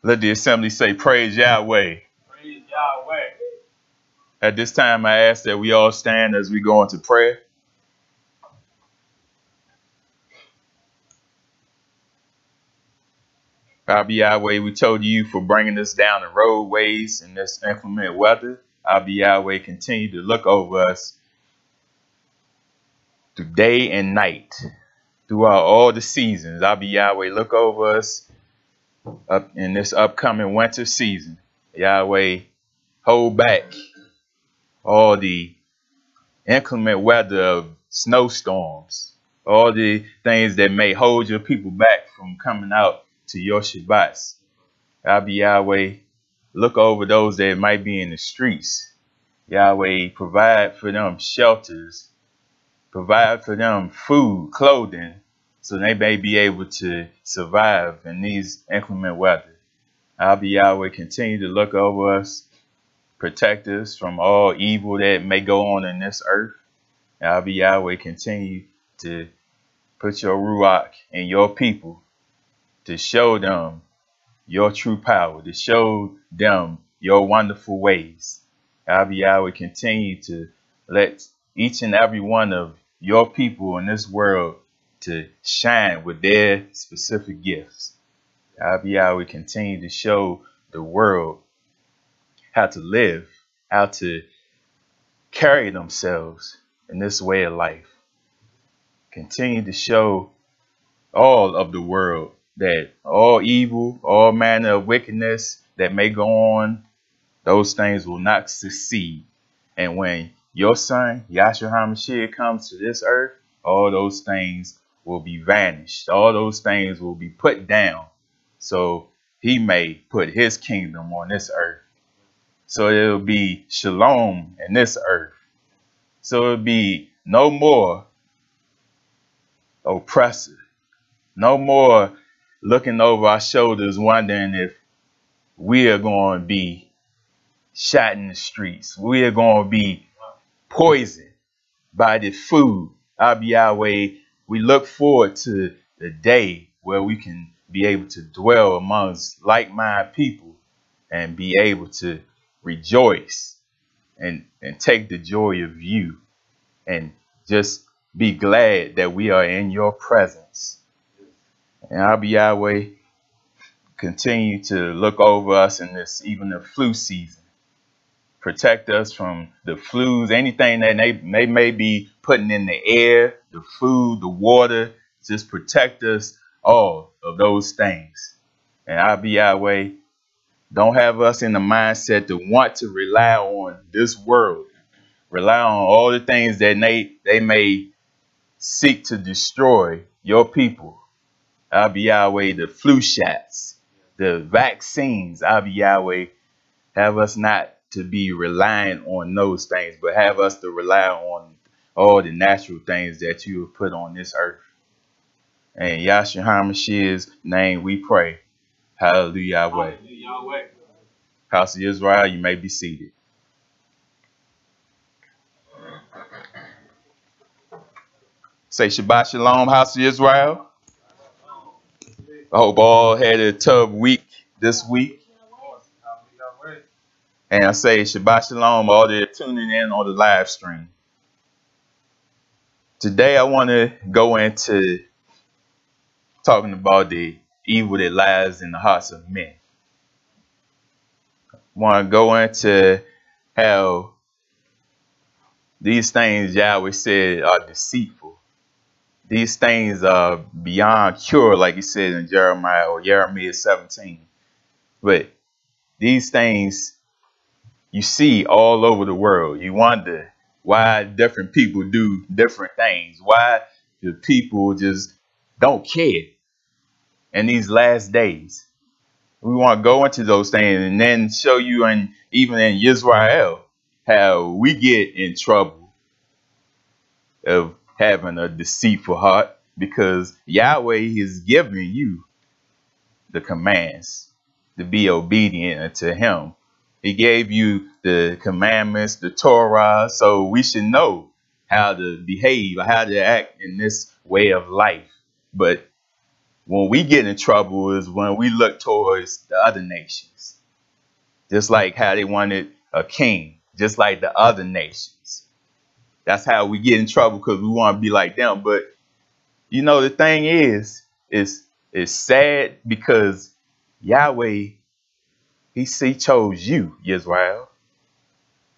Let the assembly say, praise Yahweh. Praise Yahweh. At this time, I ask that we all stand as we go into prayer. Yahweh, we told you for bringing us down the roadways in this inclement weather. Yahweh, continue to look over us through day and night, throughout all the seasons. Yahweh, look over us up in this upcoming winter season. Yahweh, hold back all the inclement weather of snowstorms, all the things that may hold your people back from coming out to your Shabbats. Yahweh, look over those that might be in the streets. Yahweh, provide for them shelters, provide for them food, clothing, so they may be able to survive in these inclement weather. Yahweh, continue to look over us, protect us from all evil that may go on in this earth. Yahweh, continue to put your Ruach in your people to show them your true power, to show them your wonderful ways. Yahweh, continue to let each and every one of your people in this world to shine with their specific gifts. Yahweh, continue to show the world how to live, how to carry themselves in this way of life. Continue to show all of the world that all evil, all manner of wickedness that may go on, those things will not succeed. And when your son, Yahshua HaMashiach, comes to this earth, all those things will be vanished. All those things will be put down, so he may put his kingdom on this earth. So it'll be shalom in this earth. So it'll be no more oppressor, no more looking over our shoulders wondering if we are going to be shot in the streets. We are going to be poisoned by the food. Yahweh, we look forward to the day where we can be able to dwell amongst like-minded people and be able to rejoice and take the joy of you and just be glad that we are in your presence. And Yahweh, continue to look over us in this, even the flu season. Protect us from the flus, anything that they may be putting in the air, the food, the water. Just protect us all of those things. And Yahweh, don't have us in the mindset to want to rely on this world, rely on all the things that they may seek to destroy your people. Yahweh, the flu shots, the vaccines. Yahweh, have us not to be relying on those things, but have us to rely on all the natural things that you have put on this earth. In Yahshua HaMashiach's name we pray. Hallelujah, Yahweh. Yahweh. House of Israel, you may be seated. Say Shabbat Shalom, House of Israel. I hope all had a tough week this week. And I say Shabbat Shalom, all that are tuning in on the live stream. Today I want to go into talking about the evil that lies in the hearts of men. I want to go into how these things Yahweh said are deceitful. These things are beyond cure, like he said in Jeremiah or Jeremiah 17. But these things you see all over the world. You wonder why different people do different things. Why the people just don't care in these last days. We want to go into those things and then show you, and even in Israel, how we get in trouble of having a deceitful heart, because Yahweh is giving you the commands to be obedient to him. He gave you the commandments, the Torah, so we should know how to behave, how to act in this way of life. But When we get in trouble is when we look towards the other nations. Just like how they wanted a king, just like the other nations. That's how we get in trouble, because we want to be like them. But you know, the thing is it's sad because Yahweh, he chose you, Israel.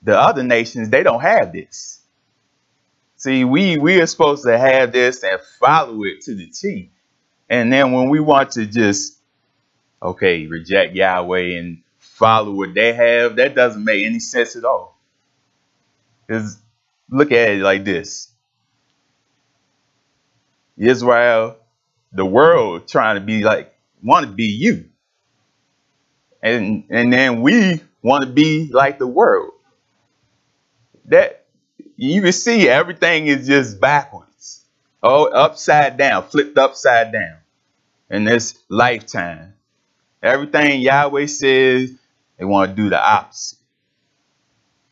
The other nations, they don't have this. See, we are supposed to have this and follow it to the T. And then when we want to just, okay, reject Yahweh and follow what they have, that doesn't make any sense at all. Because look at it like this. Israel, the world trying to be like, want to be you. And then we want to be like the world. That you can see everything is just backwards. Oh, upside down, flipped upside down in this lifetime. Everything Yahweh says, they want to do the opposite.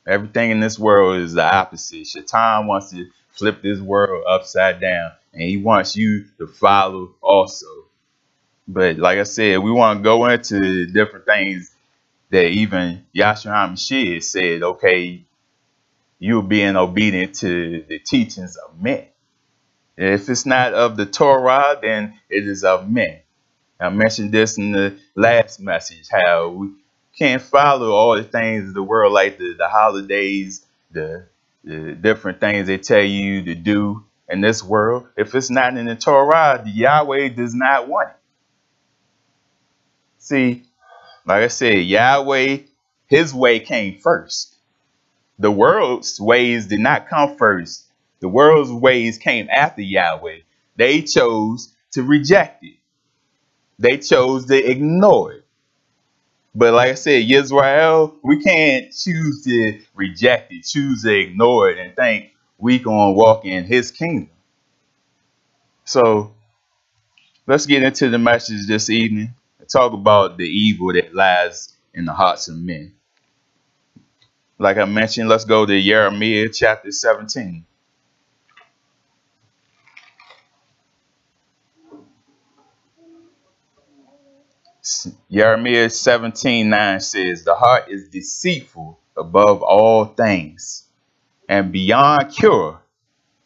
Everything in this world is the opposite. Shaitan wants to flip this world upside down, and he wants you to follow also. But like I said, we want to go into different things that even Yahshua HaMashiach said, okay, you're being obedient to the teachings of men. If it's not of the Torah, then it is of men. I mentioned this in the last message, how we can't follow all the things of the world, like the holidays, the different things they tell you to do in this world. If it's not in the Torah, the Yahweh does not want it. See, like I said, Yahweh, his way came first. The world's ways did not come first. The world's ways came after Yahweh. They chose to reject it. They chose to ignore it. But like I said, Israel, we can't choose to reject it, choose to ignore it, and think we gonna walk in his kingdom. So let's get into the message this evening and talk about the evil that lies in the hearts of men. Like I mentioned, let's go to Jeremiah chapter 17. Jeremiah 17:9 says, the heart is deceitful above all things and beyond cure.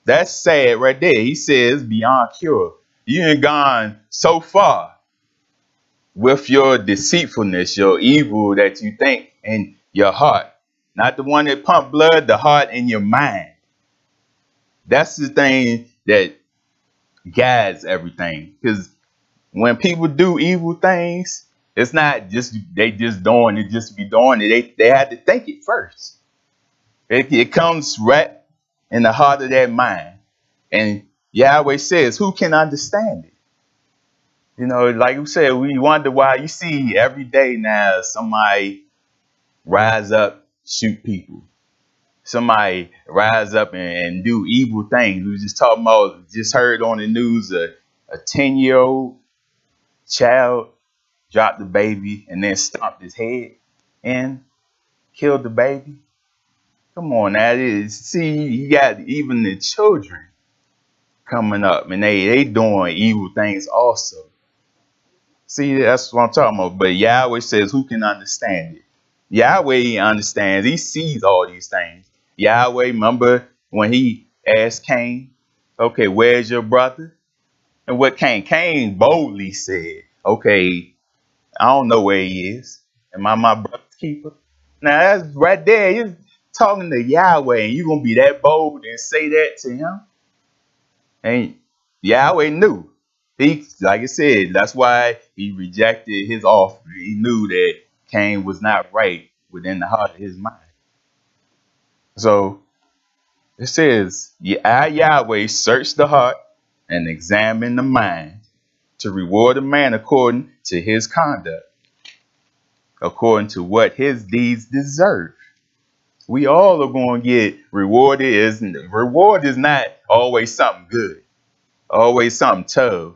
That's sad right there. He says beyond cure. You ain't gone so far with your deceitfulness, your evil that you think in your heart. Not the one that pump blood, the heart in your mind. That's the thing that guides everything. Because when people do evil things, it's not just they just doing it just to be doing it. They had to think it first. It comes right in the heart of that mind. And Yahweh says, who can understand it? You know, like we said, we wonder why you see every day now somebody rise up, shoot people. Somebody rise up and do evil things. We were just talking about, just heard on the news, a 10-year-old child dropped the baby and then stomped his head and killed the baby. Come on now. See, you got even the children coming up and they doing evil things also. See, that's what I'm talking about. But Yahweh says, who can understand it? Yahweh understands. He sees all these things. Yahweh, remember when he asked Cain, okay, where's your brother? And what Cain boldly said, okay, I don't know where he is. Am I my brother's keeper? Now that's right there. You're talking to Yahweh and you're going to be that bold and say that to him? And Yahweh knew. He, like I said, that's why he rejected his offer. He knew that Cain was not right within the heart of his mind. So it says, I, Yahweh, search the heart and examine the mind to reward a man according to his conduct, according to what his deeds deserve. We all are going to get rewarded. Reward is not always something good, always something tough.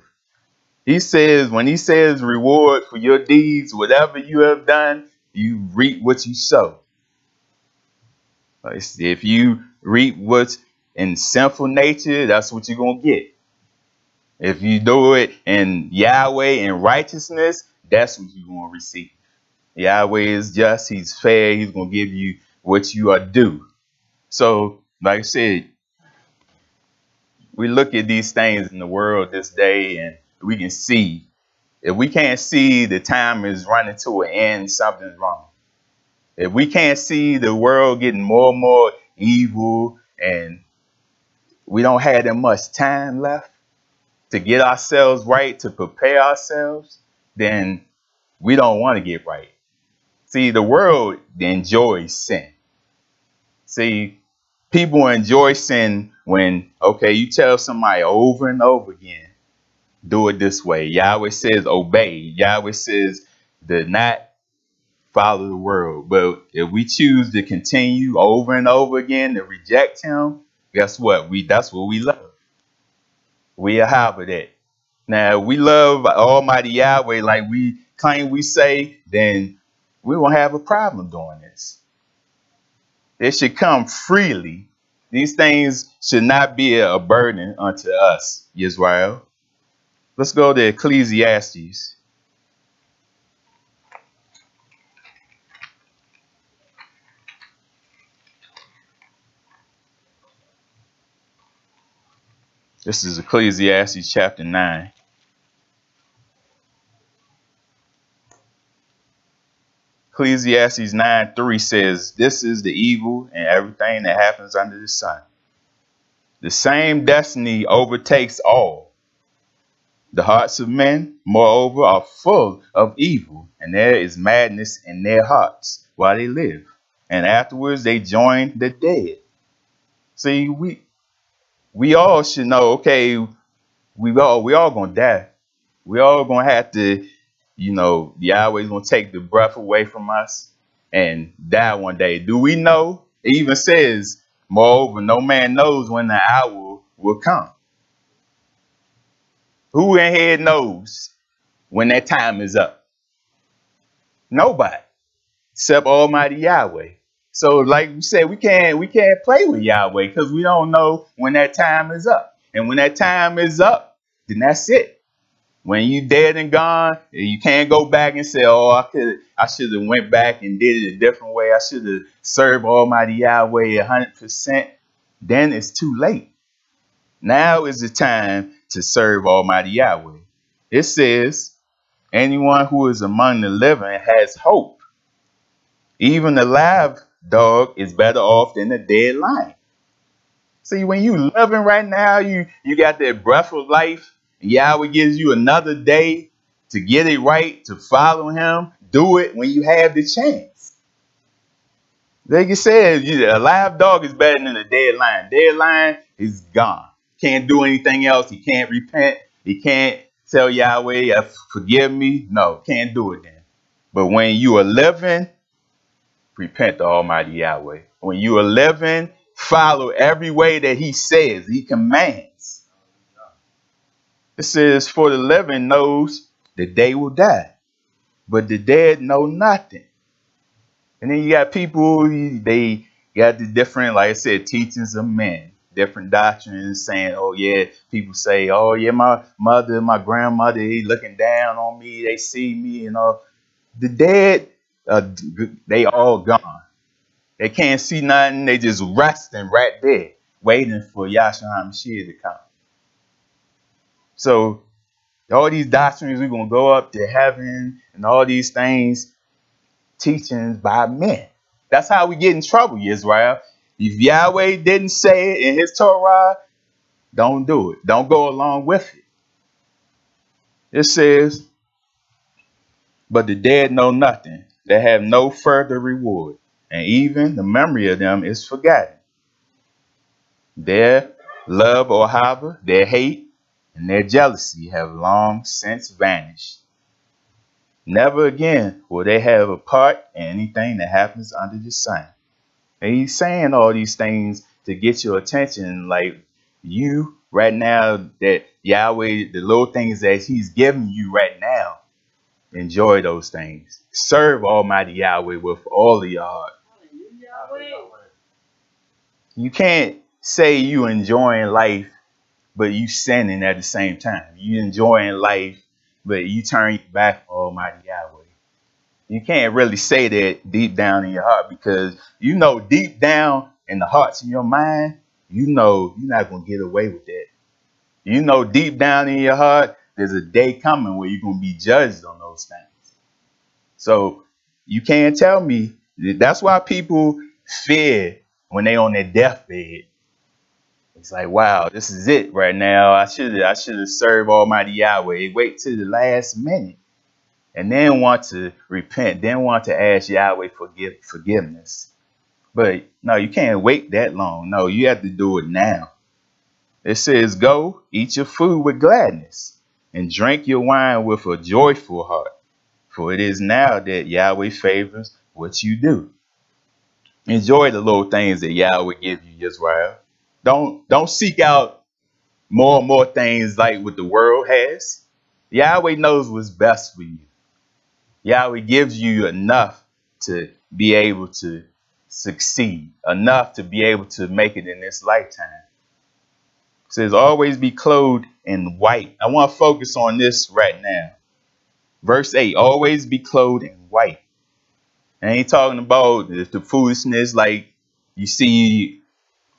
He says, when he says reward for your deeds, whatever you have done, you reap what you sow. If you reap what's in sinful nature, that's what you're going to get. If you do it in Yahweh and righteousness, that's what you're going to receive. Yahweh is just. He's fair. He's going to give you what you are due. So, like I said, we look at these things in the world this day and we can see. If we can't see the time is running to an end, something's wrong. If we can't see the world getting more and more evil and we don't have that much time left to get ourselves right, to prepare ourselves, then we don't want to get right. See, the world enjoys sin. See, people enjoy sin when, okay, you tell somebody over and over again, do it this way. Yahweh says obey. Yahweh says do not follow the world. But if we choose to continue over and over again to reject him, guess what? That's what we love. We are having that. Now, if we love Almighty Yahweh like we claim we say, then we won't have a problem doing this. It should come freely. These things should not be a burden unto us, Israel. Let's go to Ecclesiastes. This is Ecclesiastes chapter 9. Ecclesiastes 9:3 says, this is the evil and everything that happens under the sun. The same destiny overtakes all. The hearts of men, moreover, are full of evil, and there is madness in their hearts while they live. And afterwards they join the dead. See, we all should know, okay, we all gonna die. We all gonna have to, Yahweh's gonna take the breath away from us and die one day. Do we know? It even says, moreover, no man knows when the hour will come. Who in here knows when that time is up? Nobody, except Almighty Yahweh. So, like we said, we can't play with Yahweh because we don't know when that time is up. And when that time is up, then that's it. When you dead and gone, you can't go back and say, oh, I should have went back and did it a different way. I should have served Almighty Yahweh 100%. Then it's too late. Now is the time to serve Almighty Yahweh. It says, anyone who is among the living has hope. Even the live dog is better off than a dead lion. See, when you living right now, you got that breath of life. Yahweh gives you another day to get it right, to follow him. Do it when you have the chance. Like you said, a live dog is better than a dead lion. Dead lion is gone. Can't do anything else. He can't repent. He can't tell Yahweh, forgive me. No, can't do it then. But when you are living, repent to Almighty Yahweh. When you are living, follow every way that he says, he commands. It says, for the living knows that they will die, but the dead know nothing. And then you got people, they got the different, like I said, teachings of men, different doctrines saying, oh yeah, people say, oh yeah, my mother, my grandmother, they looking down on me, they see me and all. The dead, they all gone. They can't see nothing. They just resting right there, waiting for Yahshua HaMashiach to come. So all these doctrines, we're going to go up to heaven and all these things, teachings by men. That's how we get in trouble, Israel. If Yahweh didn't say it in his Torah, don't do it. Don't go along with it. It says, but the dead know nothing. They have no further reward. And even the memory of them is forgotten. Their love or harbor, their hate, and their jealousy have long since vanished. Never again will they have a part in anything that happens under the sun. And he's saying all these things to get your attention, like you right now, that Yahweh, the little things that he's giving you right now, enjoy those things. Serve Almighty Yahweh with all of your heart. You can't say you enjoying life but you sinning at the same time. You enjoying life, but you turn your back on Almighty Yahweh. You can't really say that deep down in your heart, because you know deep down in the hearts of your mind, you know you're not going to get away with that. You know deep down in your heart, there's a day coming where you're going to be judged on those things. So you can't tell me. That's why people fear when they on their deathbed. It's like, wow, this is it right now. I should have served Almighty Yahweh. Wait till the last minute, and then want to repent, then want to ask Yahweh forgiveness. But no, you can't wait that long. No, you have to do it now. It says, go eat your food with gladness and drink your wine with a joyful heart, for it is now that Yahweh favors what you do. Enjoy the little things that Yahweh give you, Israel. Don't seek out more and more things like what the world has. Yahweh knows what's best for you. Yahweh gives you enough to be able to succeed, enough to be able to make it in this lifetime. It says, always be clothed in white. I want to focus on this right now. Verse 8, always be clothed in white. I ain't talking about the foolishness like you see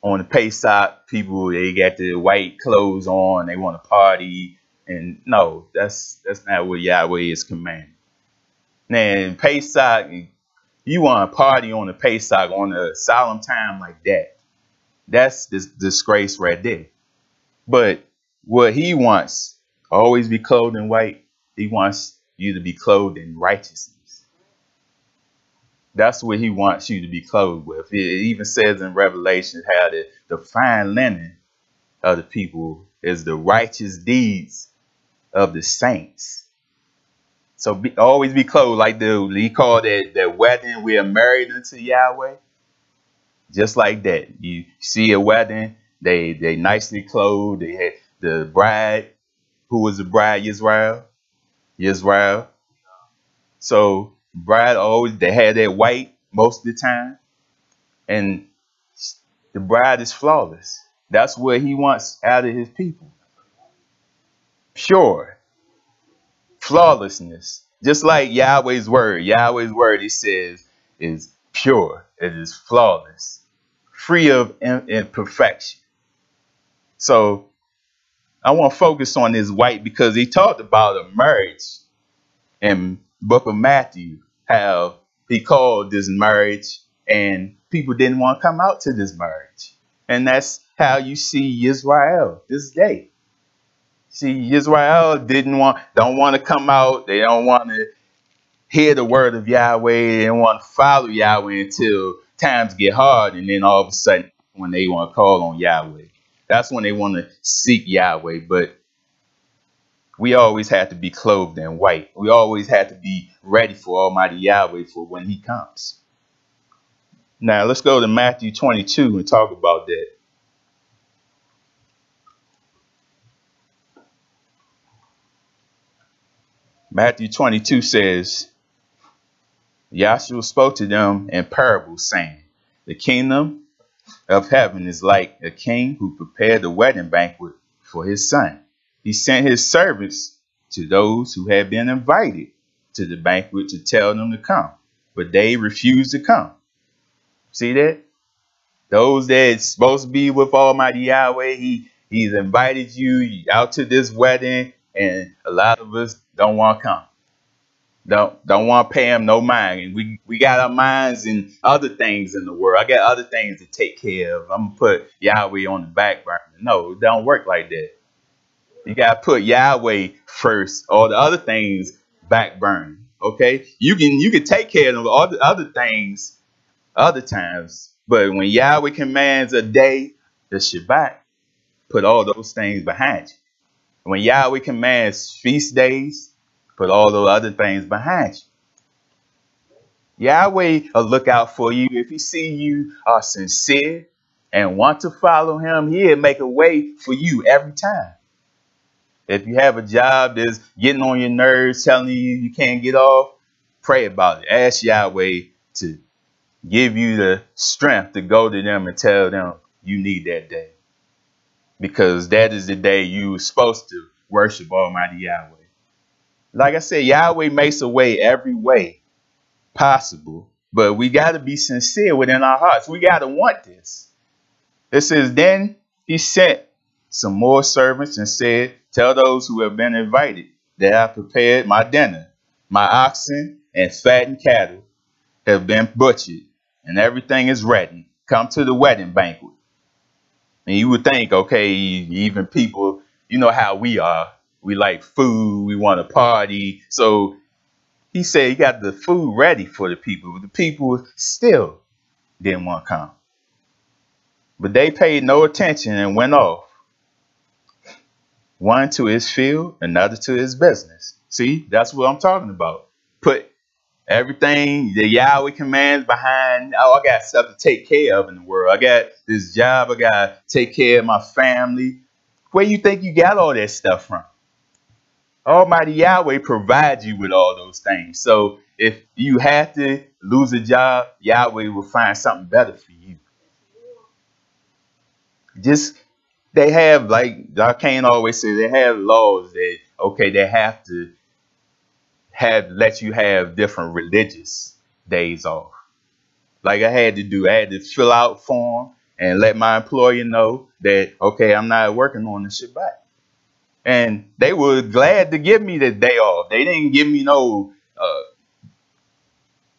on the Pesach, people, they got the white clothes on, they want to party. And no, that's not what Yahweh is commanding. Now, in Pesach, you want to party on the Pesach, on a solemn time like that. That's this disgrace right there. But what he wants, always be clothed in white. He wants you to be clothed in righteousness. That's what he wants you to be clothed with. It even says in Revelation how the fine linen of the people is the righteous deeds of the saints. So always be clothed like he called that wedding. We are married unto Yahweh. Just like that. You see a wedding, they nicely clothed. They had the bride. Who was the bride? Yisrael. So bride always, they had that white most of the time. And the bride is flawless. That's what he wants out of his people. Pure. Flawlessness. Just like Yahweh's word. Yahweh's word, he says, is pure. It is flawless. Free of imperfection. So I want to focus on this white because he talked about a marriage in book of Matthew, how he called this marriage and people didn't want to come out to this marriage. And that's how you see Israel this day. See, Israel don't want to come out. They don't want to hear the word of Yahweh. They don't want to follow Yahweh until times get hard. And then all of a sudden, when they want to call on Yahweh, that's when they want to seek Yahweh. But we always have to be clothed in white. We always have to be ready for Almighty Yahweh for when he comes. Now, let's go to Matthew 22 and talk about that. Matthew 22 says, Yahshua spoke to them in parables, saying, the kingdom of heaven is like a king who prepared a wedding banquet for his son. He sent his servants to those who had been invited to the banquet to tell them to come, but they refused to come. See that? Those that's supposed to be with Almighty Yahweh, he's invited you out to this wedding, and a lot of us don't want to come. Don't want to pay him no mind. And we got our minds in other things in the world. I got other things to take care of. I'm going to put Yahweh on the back burner. No, it don't work like that. You got to put Yahweh first, all the other things back burner. Okay? You can take care of all the other things other times. But when Yahweh commands a day, the Shabbat, put all those things behind you. When Yahweh commands feast days, put all those other things behind you. Yahweh will look out for you. If he see you are sincere and want to follow him, he'll make a way for you every time. If you have a job that's getting on your nerves, telling you can't get off, pray about it. Ask Yahweh to give you the strength to go to them and tell them you need that day. because that is the day you were supposed to worship Almighty Yahweh. Like I said, Yahweh makes a way every way possible, but we got to be sincere within our hearts. We got to want this. It says, then he sent some more servants and said, tell those who have been invited that I prepared my dinner. My oxen and fattened cattle have been butchered, and everything is ready. Come to the wedding banquet. And you would think, okay, even people, you know how we are. We like food. We want to party. So he said he got the food ready for the people. But the people still didn't want to come. But they paid no attention and went off. One to his field, another to his business. See, that's what I'm talking about. Put everything the Yahweh commands behind. Oh, I got stuff to take care of in the world. I got this job. I got to take care of my family. Where you think you got all that stuff from? Almighty Yahweh provides you with all those things. So if you have to lose a job, Yahweh will find something better for you. Just, they have, like Kane always says, they have laws that, okay, they have to let you have different religious days off. Like I had to fill out form and let my employer know that, okay, I'm not working on the Shabbat. And they were glad to give me the day off. They didn't give me no,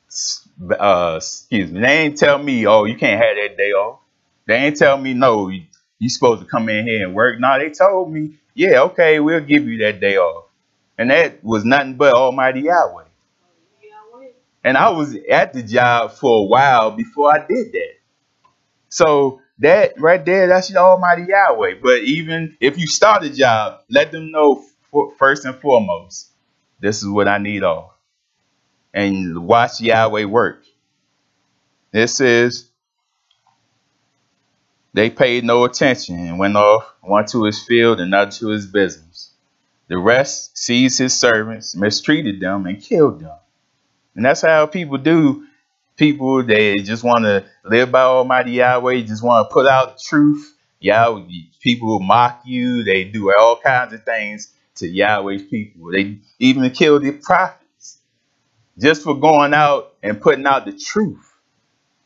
excuse me. They ain't tell me, oh, you can't have that day off. They ain't tell me, no, you supposed to come in here and work. No, they told me, yeah, okay, we'll give you that day off. And that was nothing but Almighty Yahweh. And I was at the job for a while before I did that. So that right there, that's your Almighty Yahweh. But even if you start a job, let them know first and foremost, this is what I need off. And watch Yahweh work. It says, they paid no attention and went off, one to his field, another to his business. The rest seized his servants, mistreated them, and killed them. And that's how people do. People, they just want to live by Almighty Yahweh, just want to put out the truth. Yahweh, people will mock you. They do all kinds of things to Yahweh's people. They even kill the prophets just for going out and putting out the truth.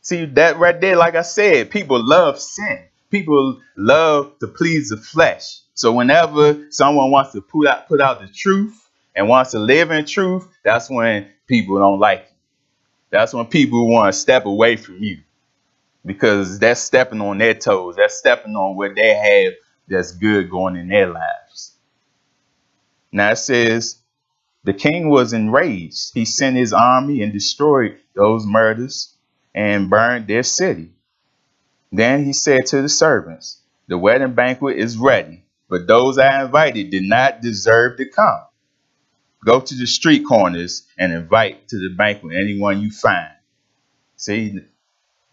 See, that right there, like I said, people love sin. People love to please the flesh. So whenever someone wants to put out the truth and wants to live in truth, that's when people don't like you. That's when people want to step away from you, because that's stepping on their toes. That's stepping on what they have that's good going in their lives. Now it says, the king was enraged. He sent his army and destroyed those murders and burned their city. Then he said to the servants, the wedding banquet is ready, but those I invited did not deserve to come. Go to the street corners and invite to the banquet anyone you find. See,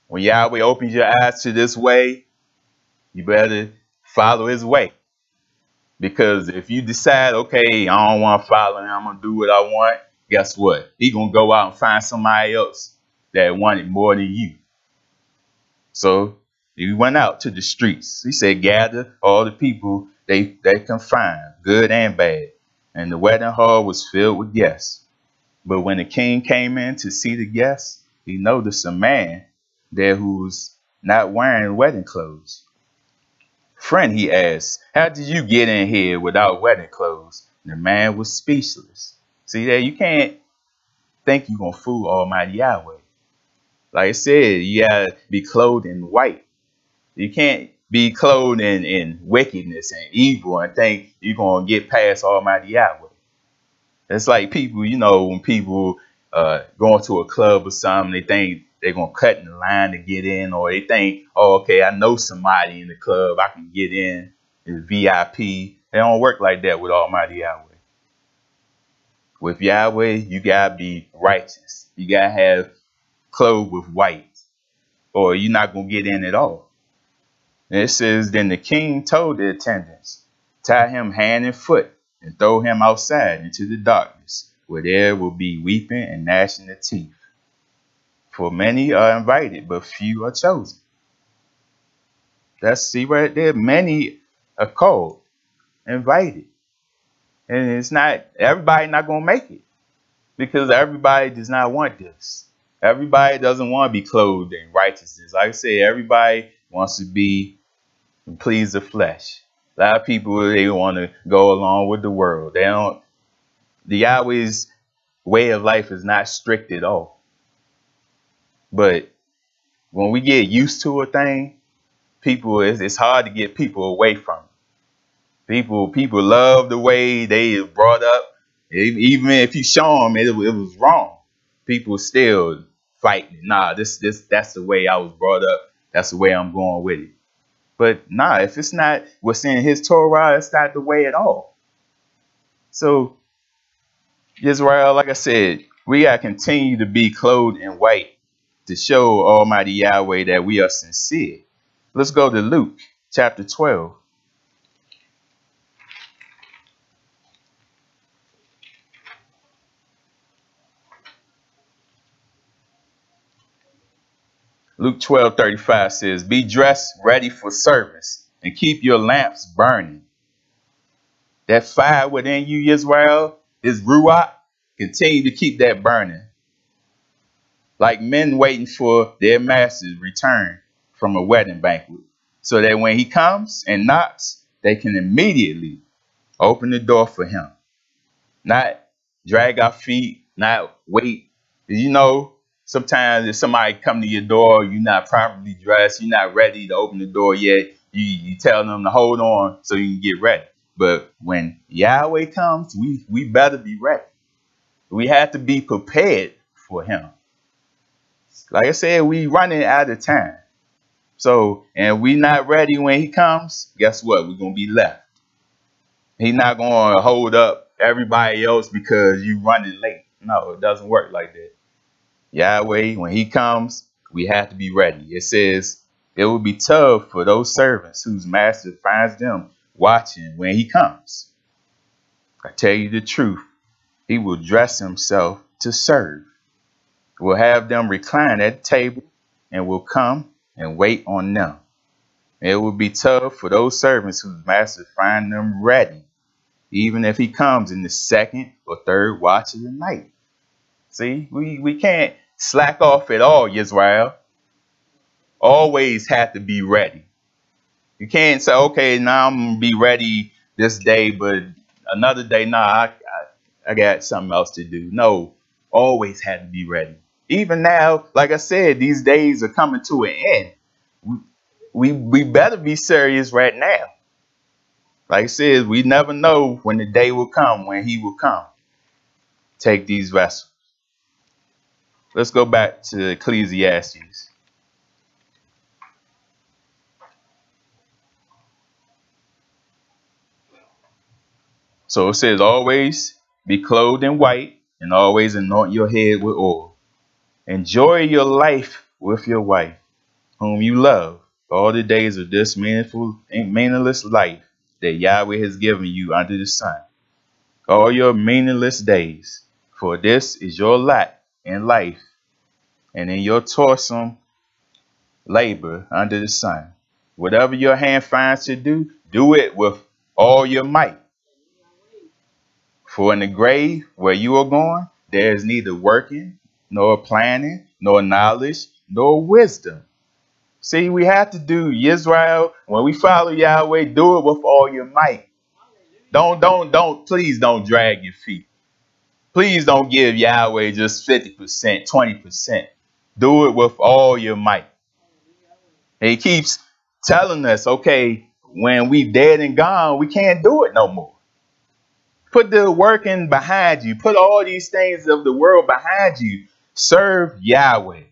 when Yahweh opens your eyes to this way, you better follow his way. Because if you decide, okay, I don't want to follow him, I'm going to do what I want, guess what? He's going to go out and find somebody else that wanted more than you. So he went out to the streets. He said, gather all the people they can find, good and bad. And the wedding hall was filled with guests. But when the king came in to see the guests, he noticed a man there who was not wearing wedding clothes. Friend, he asked, how did you get in here without wedding clothes? And the man was speechless. See that? You can't think you're going to fool Almighty Yahweh. Like I said, you got to be clothed in white. You can't be clothed in wickedness and evil and think you're going to get past Almighty Yahweh. It's like people, you know, when people go into a club or something, they think they're going to cut in the line to get in, or they think, oh, okay, I know somebody in the club, I can get in, it's VIP. They don't work like that with Almighty Yahweh. With Yahweh, you got to be righteous. You got to have clothes with white, or you're not going to get in at all. And it says, then the king told the attendants, tie him hand and foot and throw him outside into the darkness, where there will be weeping and gnashing of teeth. For many are invited, but few are chosen. See right there, many a call, invited. And it's not, everybody not going to make it because everybody does not want this. Everybody doesn't want to be clothed in righteousness. Like I said, everybody wants to be please the flesh. A lot of people, they want to go along with the world. They don't. The Yahweh's way of life is not strict at all. But when we get used to a thing, people, it's hard to get people away from it. People love the way they are brought up. Even if you show them it was wrong, people still fighting. Nah, that's the way I was brought up. That's the way I'm going with it. But nah, if it's not what's in his Torah, it's not the way at all. So, Israel, like I said, we got to continue to be clothed in white to show Almighty Yahweh that we are sincere. Let's go to Luke chapter 12. Luke 12:35 says, be dressed ready for service and keep your lamps burning. That fire within you, Israel, is Ruach. Continue to keep that burning. Like men waiting for their master's return from a wedding banquet. So that when he comes and knocks, they can immediately open the door for him. Not drag our feet, not wait. You know, sometimes if somebody come to your door, you're not properly dressed, you're not ready to open the door yet, you tell them to hold on so you can get ready. But when Yahweh comes, we better be ready. We have to be prepared for him. Like I said, we running out of time. So, and we not ready when he comes, guess what? We're going to be left. He's not going to hold up everybody else because you running late. No, it doesn't work like that. Yahweh, when he comes, we have to be ready. It says it will be tough for those servants whose master finds them watching when he comes. I tell you the truth, he will dress himself to serve. Will have them recline at the table and will come and wait on them. It will be tough for those servants whose masters find them ready, even if he comes in the second or third watch of the night. See, we can't slack off at all, Yisrael. Always have to be ready. You can't say, okay, now I'm going to be ready this day, but another day, nah, I got something else to do. No, always have to be ready. Even now, like I said, these days are coming to an end. We better be serious right now. Like I said, we never know when the day will come, when he will come. Take these vessels. Let's go back to Ecclesiastes. So it says, always be clothed in white and always anoint your head with oil. Enjoy your life with your wife, whom you love, all the days of this meaningful and meaningless life that Yahweh has given you under the sun. All your meaningless days, for this is your lot in life, and in your toilsome labor under the sun. Whatever your hand finds to do, do it with all your might. For in the grave where you are going, there is neither working, nor planning, nor knowledge, nor wisdom. See, we have to do Israel. When we follow Yahweh, do it with all your might. Please don't drag your feet. Please don't give Yahweh just 50%, 20%. Do it with all your might. And he keeps telling us, okay, when we dead and gone, we can't do it no more. Put the working behind you. Put all these things of the world behind you. Serve Yahweh.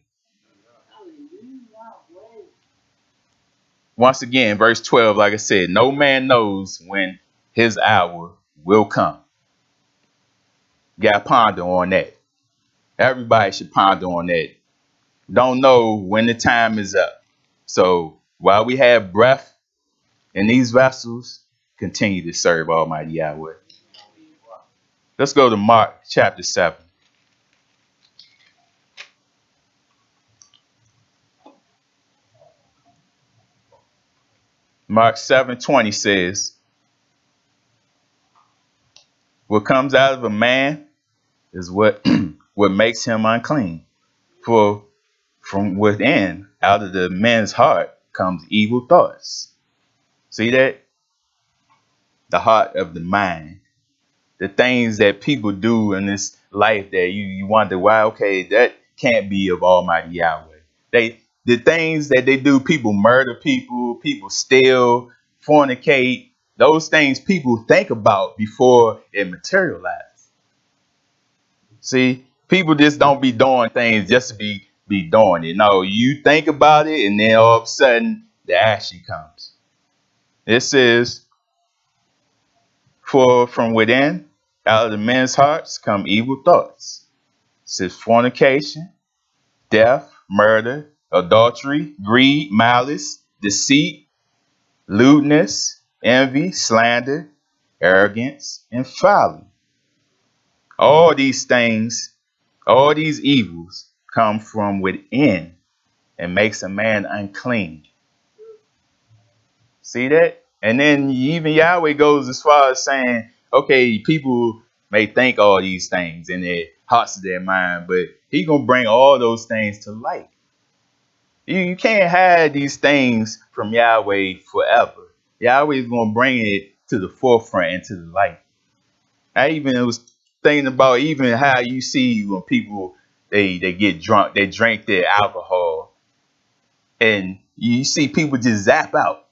Once again, verse 12, like I said, no man knows when his hour will come. You got to ponder on that. Everybody should ponder on that. Don't know when the time is up. So while we have breath in these vessels, continue to serve Almighty Yahweh. Let's go to Mark chapter 7. Mark 7:20 says, what comes out of a man is what what makes him unclean. For from within, out of the man's heart, comes evil thoughts. See that? The heart of the mind. The things that people do in this life that you wonder why, okay, that can't be of Almighty Yahweh. The things that they do, people murder people, people steal, fornicate, those things people think about before it materializes. See, people just don't be doing things just to be doing it. No, you think about it and then all of a sudden the action comes. It says, for from within, out of the men's hearts come evil thoughts. It says fornication, death, murder, adultery, greed, malice, deceit, lewdness, envy, slander, arrogance, and folly. All these things, all these evils come from within and makes a man unclean. See that? And then even Yahweh goes as far as saying, okay, people may think all these things in their hearts of their mind, but he's going to bring all those things to light. You can't hide these things from Yahweh forever. Yahweh is going to bring it to the forefront and to the light. I even was thinking about even how you see when people, they get drunk, they drink their alcohol, and you see people just zap out.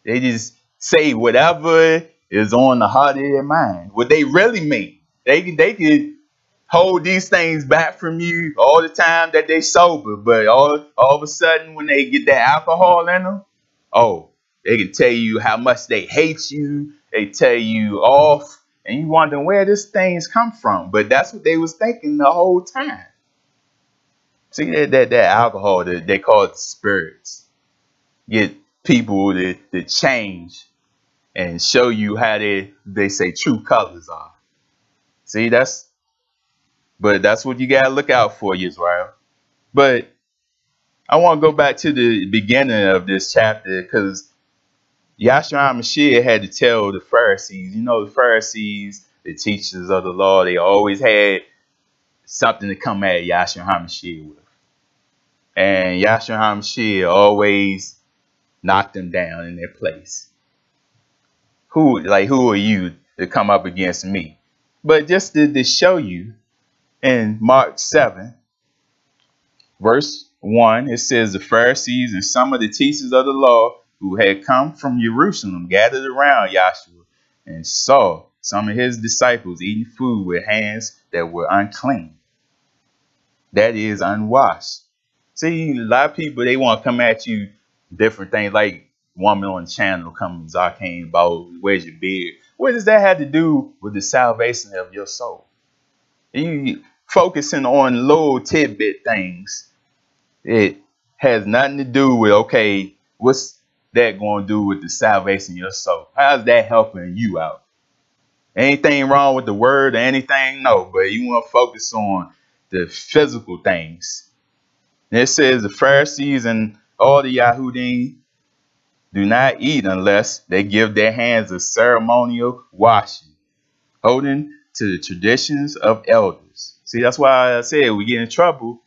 They just say whatever is on the heart of their mind. What they really mean. They could hold these things back from you all the time that they sober, but all of a sudden when they get that alcohol in them, oh, they can tell you how much they hate you. They tell you off, and you wondering where this things come from. But that's what they was thinking the whole time. See that alcohol that they call it spirits. Get people to change and show you how they say true colors are. See, that's what you gotta look out for, Israel. But I want to go back to the beginning of this chapter because Yahshua HaMashiach had to tell the Pharisees. You know, the Pharisees, the teachers of the law, they always had something to come at Yahshua HaMashiach with. And Yahshua HaMashiach always knocked them down in their place. Who are you to come up against me? But just to show you, in Mark 7, verse 1, it says, the Pharisees and some of the teachers of the law who had come from Jerusalem gathered around Yahshua and saw some of his disciples eating food with hands that were unclean, that is, unwashed. See, a lot of people, they want to come at you different things, like woman on the channel coming Zarkane about where's your beard. What does that have to do with the salvation of your soul? You focusing on little tidbit things. It has nothing to do with, okay, what's that going to do with the salvation of your soul? How's that helping you out? Anything wrong with the word or anything? No, but you want to focus on the physical things. And it says the Pharisees and all the Yahudim do not eat unless they give their hands a ceremonial washing, holding to the traditions of elders. See, that's why I said we get in trouble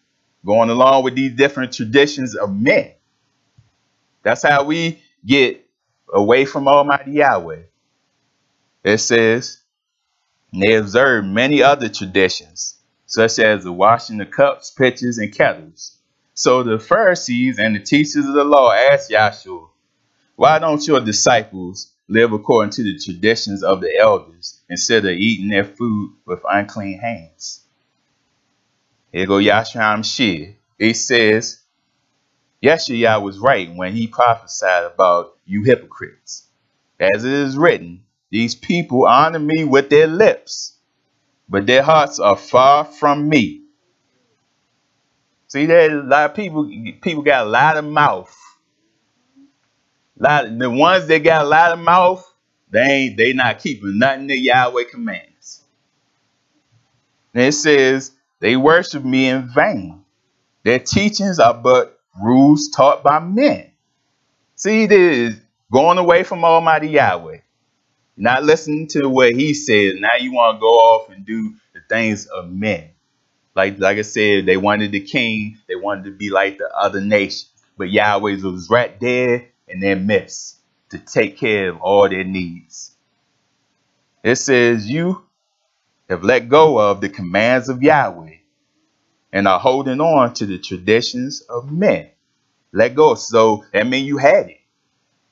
going along with these different traditions of men. That's how we get away from Almighty Yahweh. It says, they observe many other traditions, such as the washing of cups, pitchers, and kettles. So the Pharisees and the teachers of the law asked Yahshua, why don't your disciples live according to the traditions of the elders instead of eating their food with unclean hands? Here go Yahshua HaMashiach. He says, Yeshua was right when he prophesied about you hypocrites. As it is written, these people honor me with their lips, but their hearts are far from me. See, there's a lot of people got a lot of mouth. The ones that got a lot of mouth, they not keeping nothing that Yahweh commands. And it says, they worship me in vain. Their teachings are but rules taught by men. See, going away from Almighty Yahweh, not listening to what he says. Now you want to go off and do the things of men. Like I said, they wanted the king. They wanted to be like the other nations. But Yahweh was right there in their midst to take care of all their needs. It says you have let go of the commands of Yahweh and are holding on to the traditions of men. Let go. So that means you had it.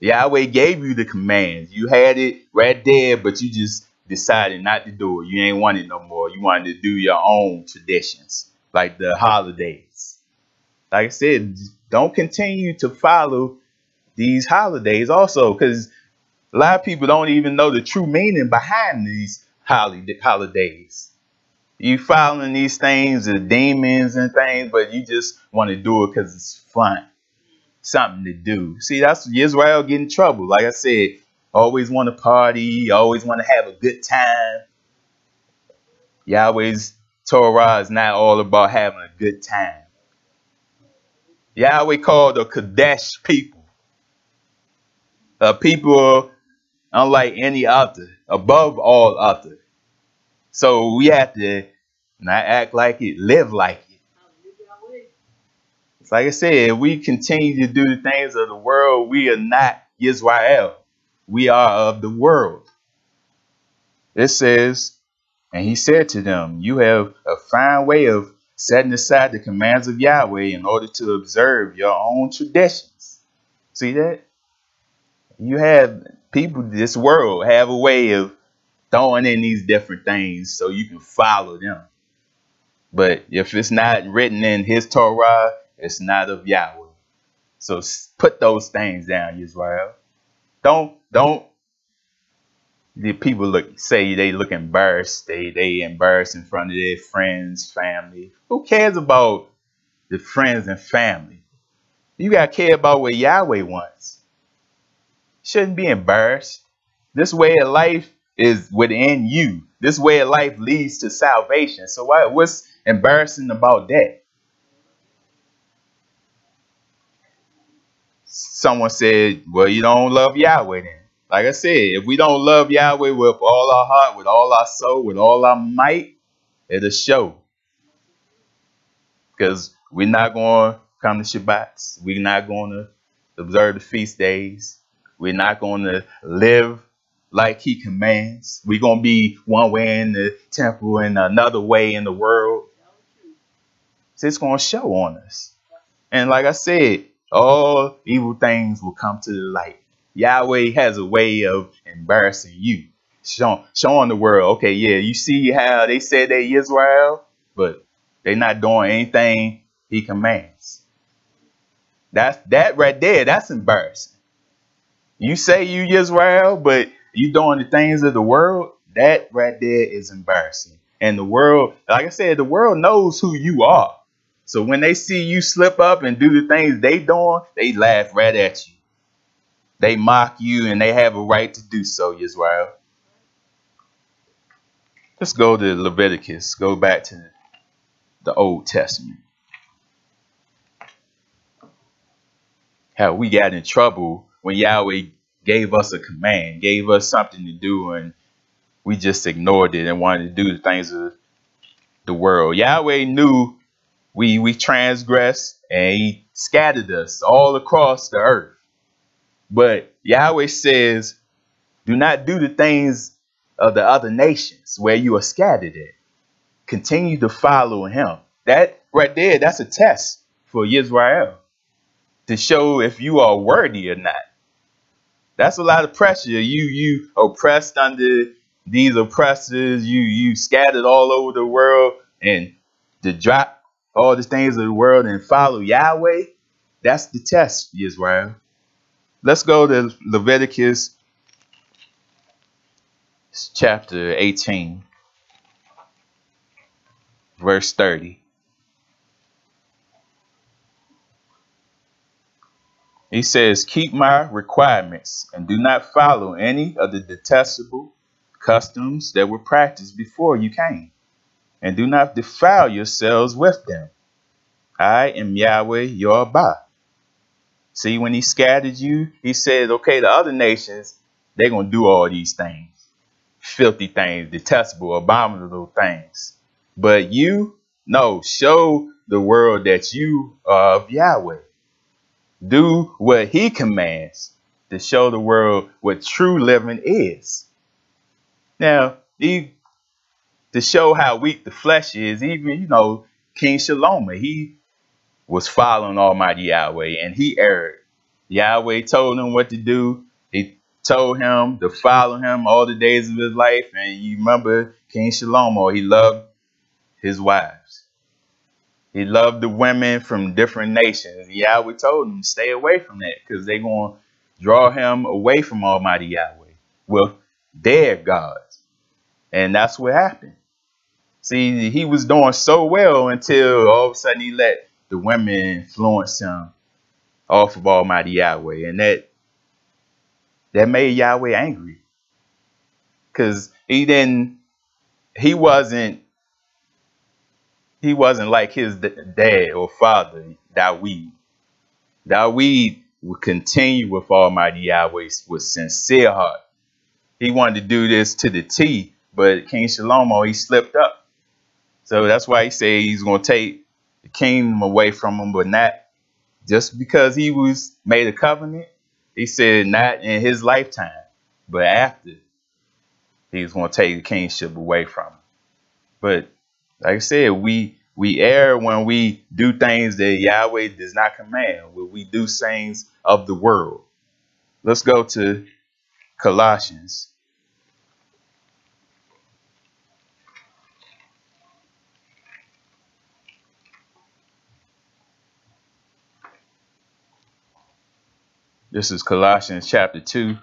Yahweh gave you the commands. You had it right there, but you just decided not to do it. You ain't want it no more. You wanted to do your own traditions, like the holidays. Like I said, don't continue to follow these holidays also, because a lot of people don't even know the true meaning behind these holidays. You following these things, the demons and things, but you just want to do it because it's fun. Something to do. See, that's Israel getting in trouble. Like I said, always want to party, always want to have a good time. Yahweh's Torah is not all about having a good time. Yahweh called the Kadesh people. People unlike any other, above all other. So we have to not act like it, live like it. Like I said, if we continue to do the things of the world, we are not Israel. We are of the world. It says, and he said to them, you have a fine way of setting aside the commands of Yahweh in order to observe your own traditions. See that? You have people, this world, have a way of throwing in these different things so you can follow them. But if it's not written in his Torah, it's not of Yahweh. So put those things down, Israel. Don't the people say they look embarrassed. They embarrassed in front of their friends, family. Who cares about the friends and family? You gotta care about what Yahweh wants. Shouldn't be embarrassed. This way of life is within you. This way of life leads to salvation. So what's embarrassing about that? Someone said, well, you don't love Yahweh then. Like I said, if we don't love Yahweh with all our heart, with all our soul, with all our might, it'll show. Because we're not going to come to Shabbats. We're not going to observe the feast days. We're not going to live like he commands. We're going to be one way in the temple and another way in the world. So it's going to show on us. And like I said, all evil things will come to the light. Yahweh has a way of embarrassing you, showing the world, okay, yeah, you see how they said they Israel, but they're not doing anything he commands. That right there, that's embarrassing. You say you Israel, but you doing the things of the world, that right there is embarrassing. And the world, like I said, the world knows who you are. So when they see you slip up and do the things they doing, they laugh right at you. They mock you, and they have a right to do so, Israel. Let's go to Leviticus. Go back to the Old Testament. How we got in trouble when Yahweh gave us a command, gave us something to do, and we just ignored it and wanted to do the things of the world. Yahweh knew we transgressed, and he scattered us all across the earth. But Yahweh says, do not do the things of the other nations where you are scattered at. Continue to follow him. That right there, that's a test for Israel to show if you are worthy or not. That's a lot of pressure. You oppressed under these oppressors. You scattered all over the world, and to drop all the things of the world and follow Yahweh, that's the test, Israel. Let's go to Leviticus chapter 18, verse 30. He says, keep my requirements and do not follow any of the detestable customs that were practiced before you came, and do not defile yourselves with them. I am Yahweh your Abba. See, when he scattered you, he said, okay, the other nations, they're going to do all these things. Filthy things, detestable, abominable things. But you, no, show the world that you are of Yahweh. Do what he commands to show the world what true living is. Now, to show how weak the flesh is, even, King Shalomo, he was following Almighty Yahweh and he erred. Yahweh told him what to do. He told him to follow him all the days of his life. And you remember King Shalomo, he loved his wives. He loved the women from different nations. Yahweh told him to stay away from that because they're going to draw him away from Almighty Yahweh with their gods. And that's what happened. See, he was doing so well until all of a sudden he let the women influence him off of Almighty Yahweh. And that made Yahweh angry. Because he wasn't like his dad or father, Dawid. Dawid would continue with Almighty Yahweh with sincere heart. He wanted to do this to the T, but King Shalomo, he slipped up. So that's why he said he's going to take the kingdom away from him, but not just because he was made a covenant. He said not in his lifetime, but after he's going to take the kingship away from him. But like I said, we err when we do things that Yahweh does not command, when we do things of the world. Let's go to Colossians. This is Colossians chapter 2.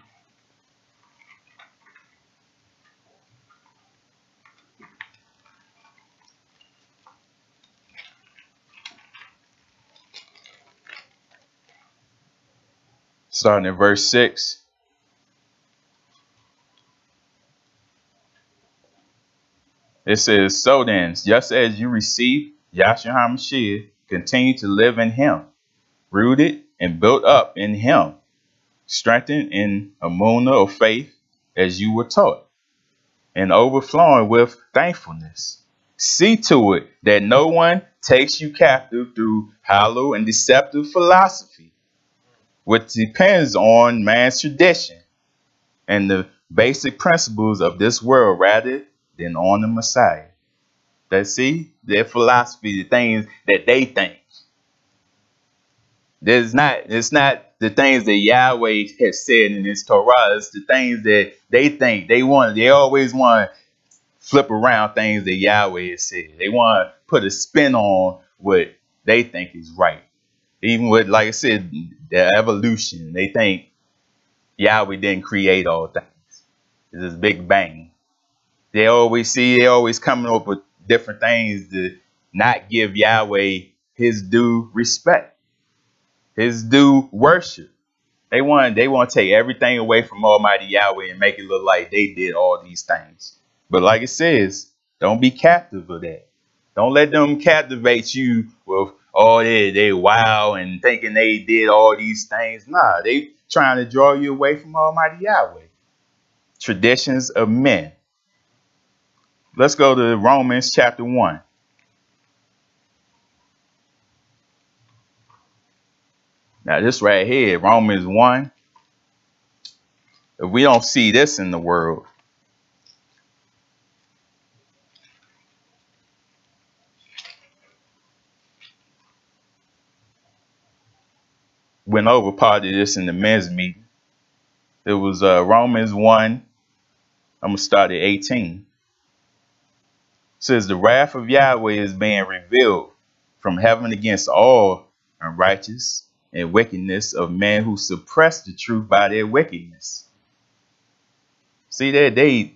Starting at verse 6. It says, so then, just as you received Yahshua HaMashiach, continue to live in him, rooted and built up in him, strengthened in Amunah of faith as you were taught, and overflowing with thankfulness. See to it that no one takes you captive through hollow and deceptive philosophy, which depends on man's tradition and the basic principles of this world rather than on the Messiah. See, their philosophy, the things that they think. It's not the things that Yahweh has said in his Torah. It's the things that they think. They always want to flip around things that Yahweh has said. They want to put a spin on what they think is right. Even with, like I said, the evolution. They think Yahweh didn't create all things. It's this big bang. They always coming up with different things to not give Yahweh his due respect, his due worship. They want to take everything away from Almighty Yahweh and make it look like they did all these things. But like it says, don't be captive of that. Don't let them captivate you with, oh, they wow and thinking they did all these things. Nah, they trying to draw you away from Almighty Yahweh. Traditions of men. Let's go to Romans chapter 1. Now this right here, Romans 1. If we don't see this in the world, went over part of this in the men's meeting. It was Romans 1. I'm going to start at 18. It says, the wrath of Yahweh is being revealed from heaven against all unrighteous and wickedness of men who suppress the truth by their wickedness. See, they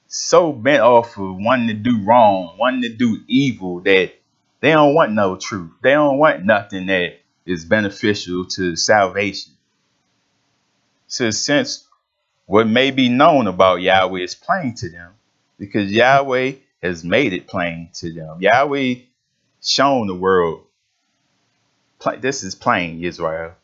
so bent off of wanting to do wrong, wanting to do evil, that they don't want no truth. They don't want nothing that is beneficial to salvation. It says, since what may be known about Yahweh is plain to them, because Yahweh has made it plain to them. Yahweh shown the world. This is plain, Israel.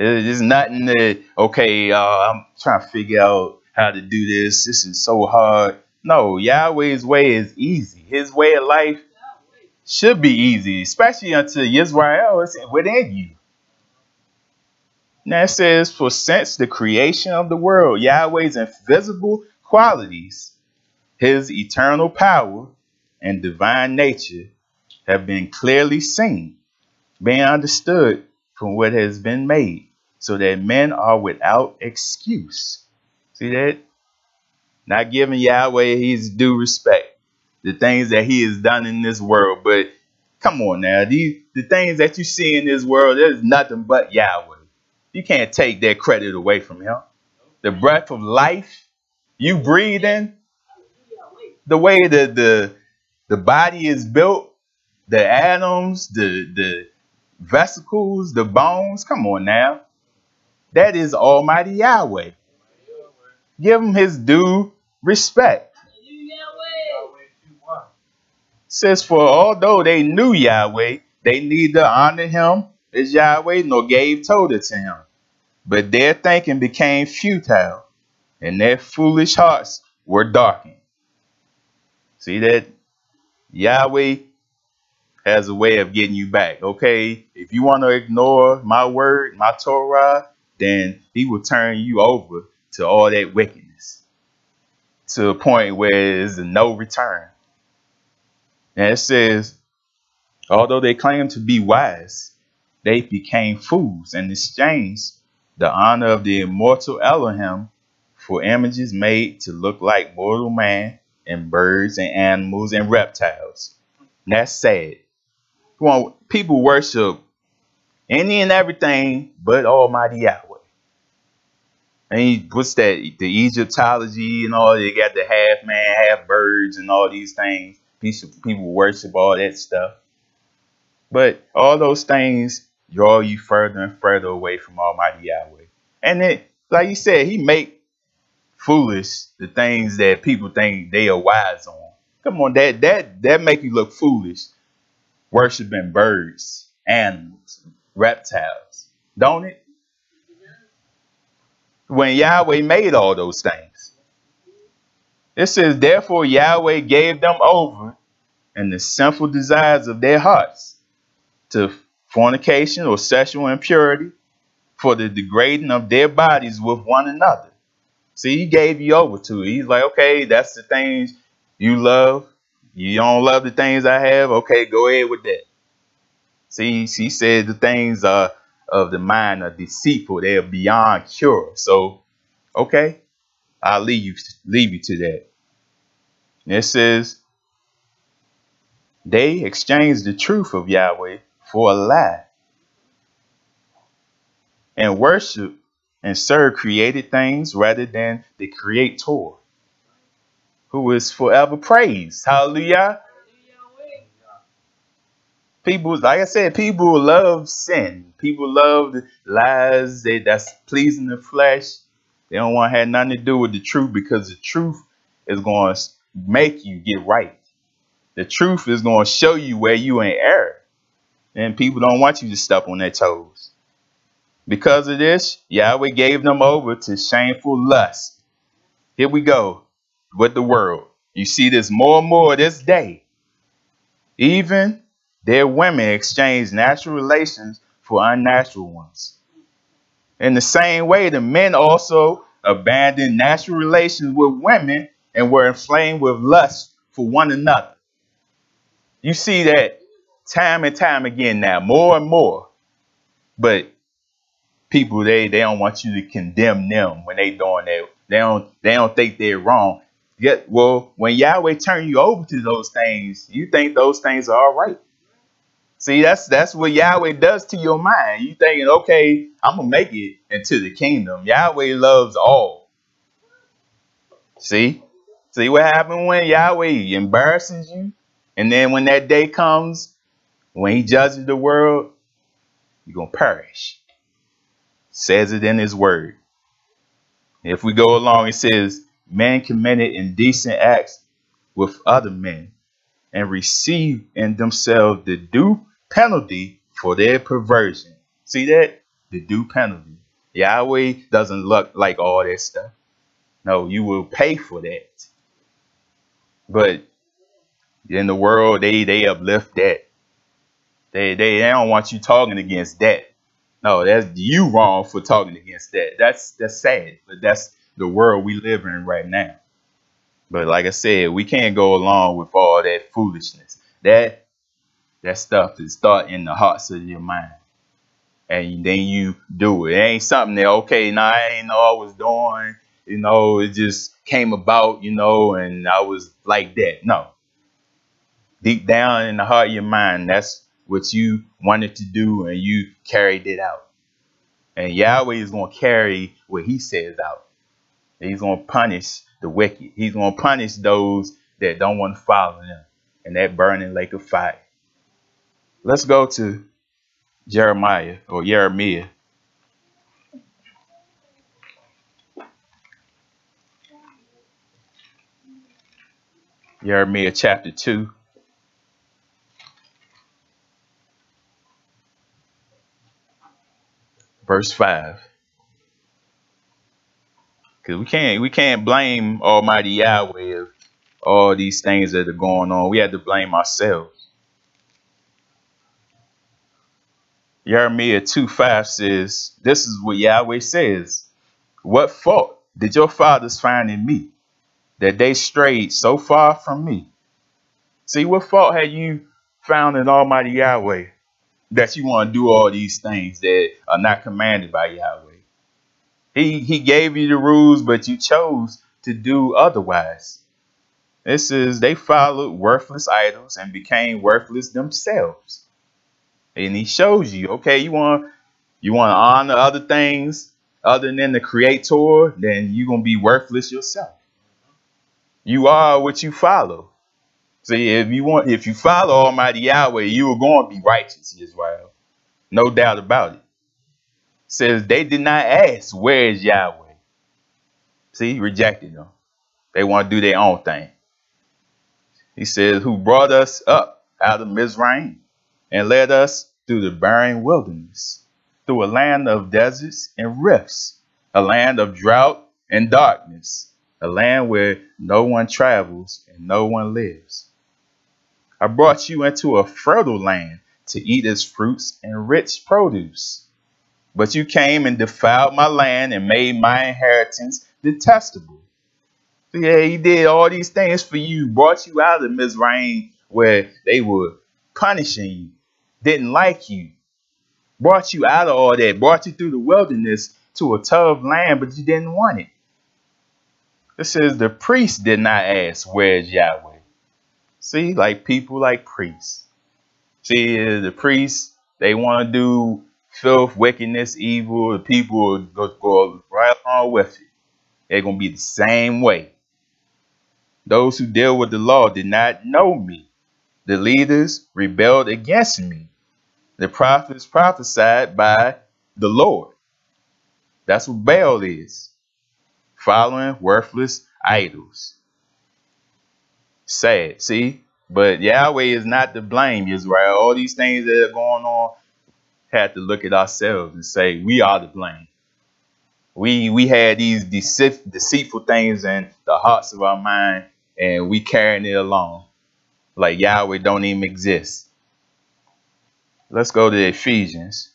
It's nothing that, okay, I'm trying to figure out how to do this. This is so hard. No, Yahweh's way is easy. His way of life should be easy, especially unto Israel. It's within you. Now it says, for since the creation of the world, Yahweh's invisible qualities, his eternal power and divine nature have been clearly seen, being understood from what has been made, so that men are without excuse. See that? Not giving Yahweh his due respect, the things that he has done in this world. But come on now, the things that you see in this world, there's nothing but Yahweh. You can't take that credit away from him. The breath of life you breathe in, the way that the body is built, the atoms, the vesicles, the bones. Come on now. That is Almighty Yahweh. Give him his due respect. It says, for although they knew Yahweh, they neither honored him as Yahweh nor gave Torah to him. But their thinking became futile, and their foolish hearts were darkened. See that? Yahweh has a way of getting you back. Okay, if you want to ignore my word, my Torah, then he will turn you over to all that wickedness to a point where there's no return. And it says, although they claimed to be wise, they became fools and exchanged the honor of the immortal Elohim for images made to look like mortal man and birds and animals and reptiles. And that's sad. People worship any and everything but Almighty Yahweh. And what's that? The Egyptology and all. They got the half man, half birds and all these things. People worship all that stuff. But all those things draw you further and further away from Almighty Yahweh. And it, like you said, he make foolish the things that people think they are wise on. Come on, that make you look foolish. Worshiping birds, animals, reptiles, don't it? When Yahweh made all those things. It says, therefore Yahweh gave them over in the sinful desires of their hearts to fornication or sexual impurity, for the degrading of their bodies with one another. See, he gave you over to it. He's like, okay, that's the things you love. You don't love the things I have. Okay, go ahead with that. See, she said the things of the mind are deceitful. They are beyond cure. So, okay, I'll leave you to that. And it says, they exchanged the truth of Yahweh for a lie, and worship and serve created things rather than the Creator, who is forever praised. Hallelujah. People, like I said, people love sin. People love the lies that's pleasing the flesh. They don't want to have nothing to do with the truth, because the truth is going to make you get right. The truth is going to show you where you in error. And people don't want you to step on their toes. Because of this, Yahweh gave them over to shameful lust. Here we go with the world. You see this more and more this day. Even their women exchange natural relations for unnatural ones. In the same way, the men also abandoned natural relations with women and were inflamed with lust for one another. You see that time and time again now, more and more. But people, they don't want you to condemn them when they doing that. They don't think they're wrong. Well, when Yahweh turn you over to those things, you think those things are all right. See, that's what Yahweh does to your mind. You thinking, okay, I'm gonna make it into the kingdom. Yahweh loves all. See what happened when Yahweh embarrasses you, and then when that day comes, when he judges the world, you're gonna perish. Says it in his word. If we go along, it says, men committed indecent acts with other men and receive in themselves the due penalty for their perversion. See that? the due penalty. Yahweh doesn't look like all that stuff. No, you will pay for that. But in the world, they uplift that. They don't want you talking against that. No, that's you wrong for talking against that. That's sad, but that's the world we live in right now. But like I said, we can't go along with all that foolishness. That stuff is thought in the hearts of your mind. And then you do it. It ain't something that, okay, now I ain't know I was doing, it just came about, and I was like that. No. Deep down in the heart of your mind, that's what you wanted to do, and you carried it out. And Yahweh is going to carry what he says out. He's going to punish the wicked. He's going to punish those that don't want to follow him in that burning lake of fire. Let's go to Jeremiah. Jeremiah chapter 2. Verse 5. Because we can't blame Almighty Yahweh of all these things that are going on. We have to blame ourselves. Jeremiah 2:5 says, this is what Yahweh says. What fault did your fathers find in me, that they strayed so far from me? See, what fault had you found in Almighty Yahweh that you want to do all these things that are not commanded by Yahweh? He gave you the rules, but you chose to do otherwise. This is, they followed worthless idols and became worthless themselves. And he shows you, okay, you want to honor other things other than the Creator, then you're going to be worthless yourself. You are what you follow. See, if you follow Almighty Yahweh, you are going to be righteous, Israel. No doubt about it. Says they did not ask, where is Yahweh? See, rejected them. They want to do their own thing. He says, who brought us up out of Mizraim and led us through the barren wilderness, through a land of deserts and rifts, a land of drought and darkness, a land where no one travels and no one lives. I brought you into a fertile land to eat its fruits and rich produce. But you came and defiled my land and made my inheritance detestable. So yeah, he did all these things for you, brought you out of Mizraim where they were punishing you, didn't like you, brought you out of all that, brought you through the wilderness to a tough land, but you didn't want it. It says the priest did not ask, where's Yahweh? See, like people like priests. See, the priests, they want to do filth, wickedness, evil. The people go right along with it. They're going to be the same way. Those who deal with the law did not know me. The leaders rebelled against me. The prophets prophesied by the Lord. That's what Baal is. Following worthless idols. Sad, see? But Yahweh is not to blame, Israel. All these things that are going on, had to look at ourselves and say, we are to blame. We had these deceitful things in the hearts of our mind, and we carrying it along like Yahweh don't even exist. Let's go to Ephesians.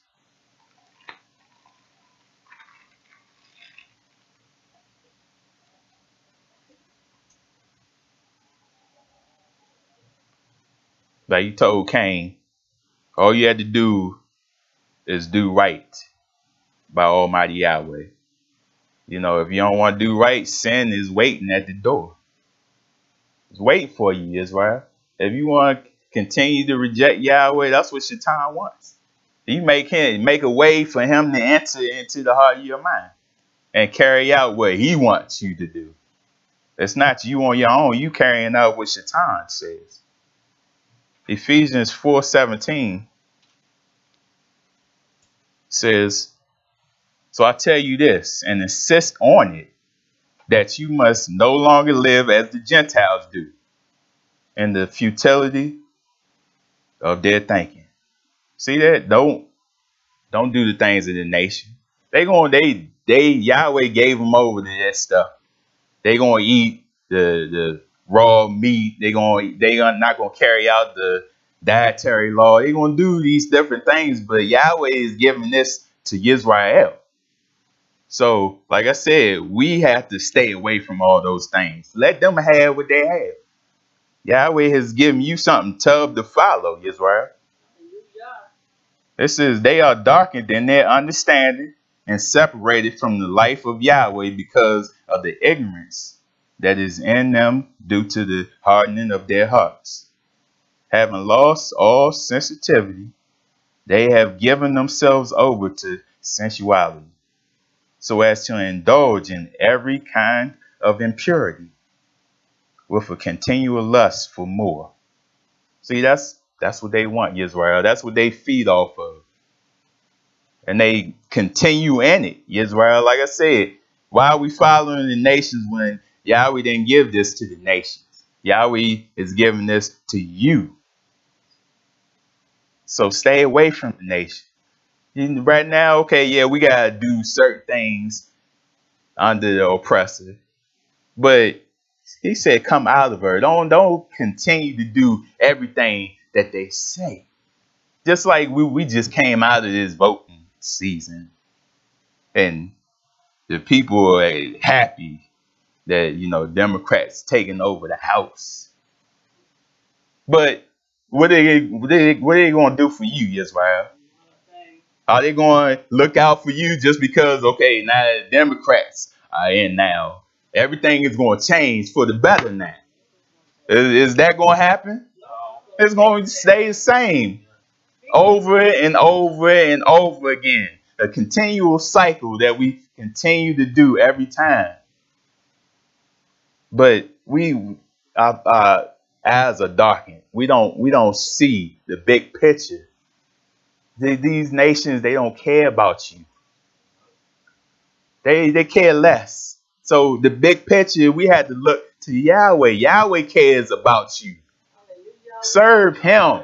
Like he told Cain, all you had to do is do right by Almighty Yahweh. You know, if you don't want to do right, sin is waiting at the door. It's waiting for you, Israel. If you want to continue to reject Yahweh, that's what Shaitan wants. You make a way for him to enter into the heart of your mind and carry out what he wants you to do. It's not you on your own. You carrying out what Shaitan says. Ephesians 4:17 says, so I tell you this and insist on it, that you must no longer live as the Gentiles do, in the futility of their thinking. See that? Don't Don't do the things of the nation. Yahweh gave them over to that stuff. They gonna eat the raw meat. They are not gonna carry out the dietary law. They gonna do these different things, but Yahweh is giving this to Israel. So, like I said, we have to stay away from all those things. Let them have what they have. Yahweh has given you something to follow, Israel. It says they are darkened in their understanding and separated from the life of Yahweh because of the ignorance that is in them due to the hardening of their hearts. Having lost all sensitivity, they have given themselves over to sensuality, so as to indulge in every kind of impurity with a continual lust for more. See, that's what they want, Israel. That's what they feed off of. And they continue in it, Israel. Like I said, why are we following the nations when Yahweh didn't give this to the nations? Yahweh is giving this to you. So stay away from the nation. Right now, okay, yeah, we got to do certain things under the oppressor. But he said, come out of her. Don't continue to do everything that they say. Just like we just came out of this voting season. And the people are happy that, Democrats taking over the House. But what are they going to do for you, Israel? Are they going to look out for you just because, okay, now the Democrats are in now? Everything is going to change for the better now. Is that going to happen? It's going to stay the same over and over and over again. A continual cycle that we continue to do every time. But our eyes are darkened. We don't see the big picture. These nations, they don't care about you. They care less. So the big picture, we had to look to Yahweh. Yahweh cares about you. Serve him.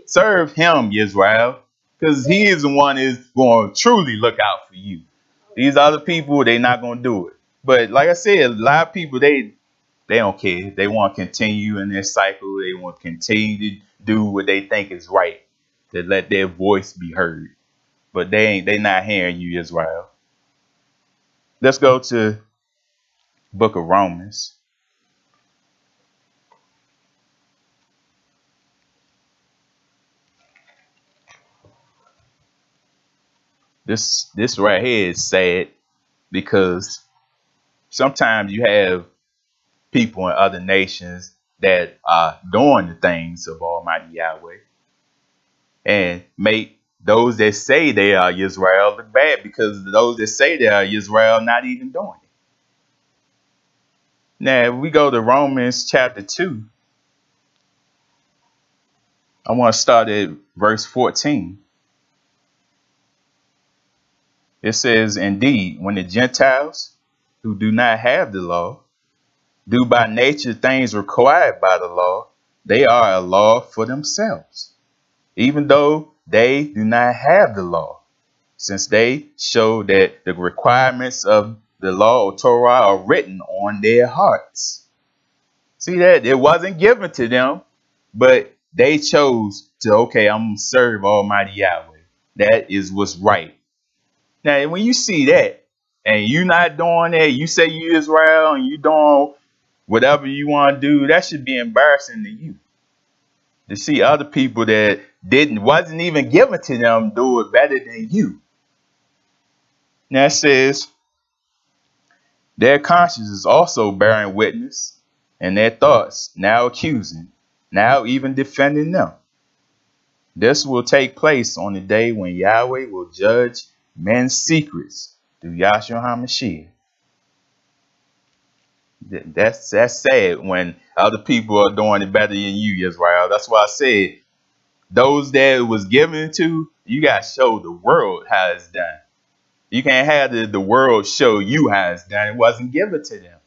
Serve him, Israel. Because he is the one who's going to truly look out for you. These other people, they're not going to do it. But like I said, a lot of people, they don't care. They want to continue in their cycle. They want to continue to do what they think is right. To let their voice be heard. But they not hearing you, Israel. Let's go to book of Romans. This right here is sad because sometimes you have people in other nations that are doing the things of Almighty Yahweh and make those that say they are Israel look bad because those that say they are Israel not even doing it. Now, if we go to Romans chapter 2, I want to start at verse 14. It says, indeed, when the Gentiles who do not have the law do by nature things required by the law, they are a law for themselves, even though they do not have the law, since they show that the requirements of the law or Torah are written on their hearts. See that? It wasn't given to them, but they chose to, okay, I'm going to serve Almighty Yahweh. That is what's right. Now, when you see that and you're not doing that, you say you Israel and you doing whatever you want to do, that should be embarrassing to you. To see other people that wasn't even given to them do it better than you. Now it says, their conscience is also bearing witness, and their thoughts now accusing, now even defending them. This will take place on the day when Yahweh will judge men's secrets through Yahshua HaMashiach. That's sad when other people are doing it better than you, Israel. That's why I said those that it was given to, you got to show the world how it's done. You can't have the world show you how it's done. It wasn't given to them.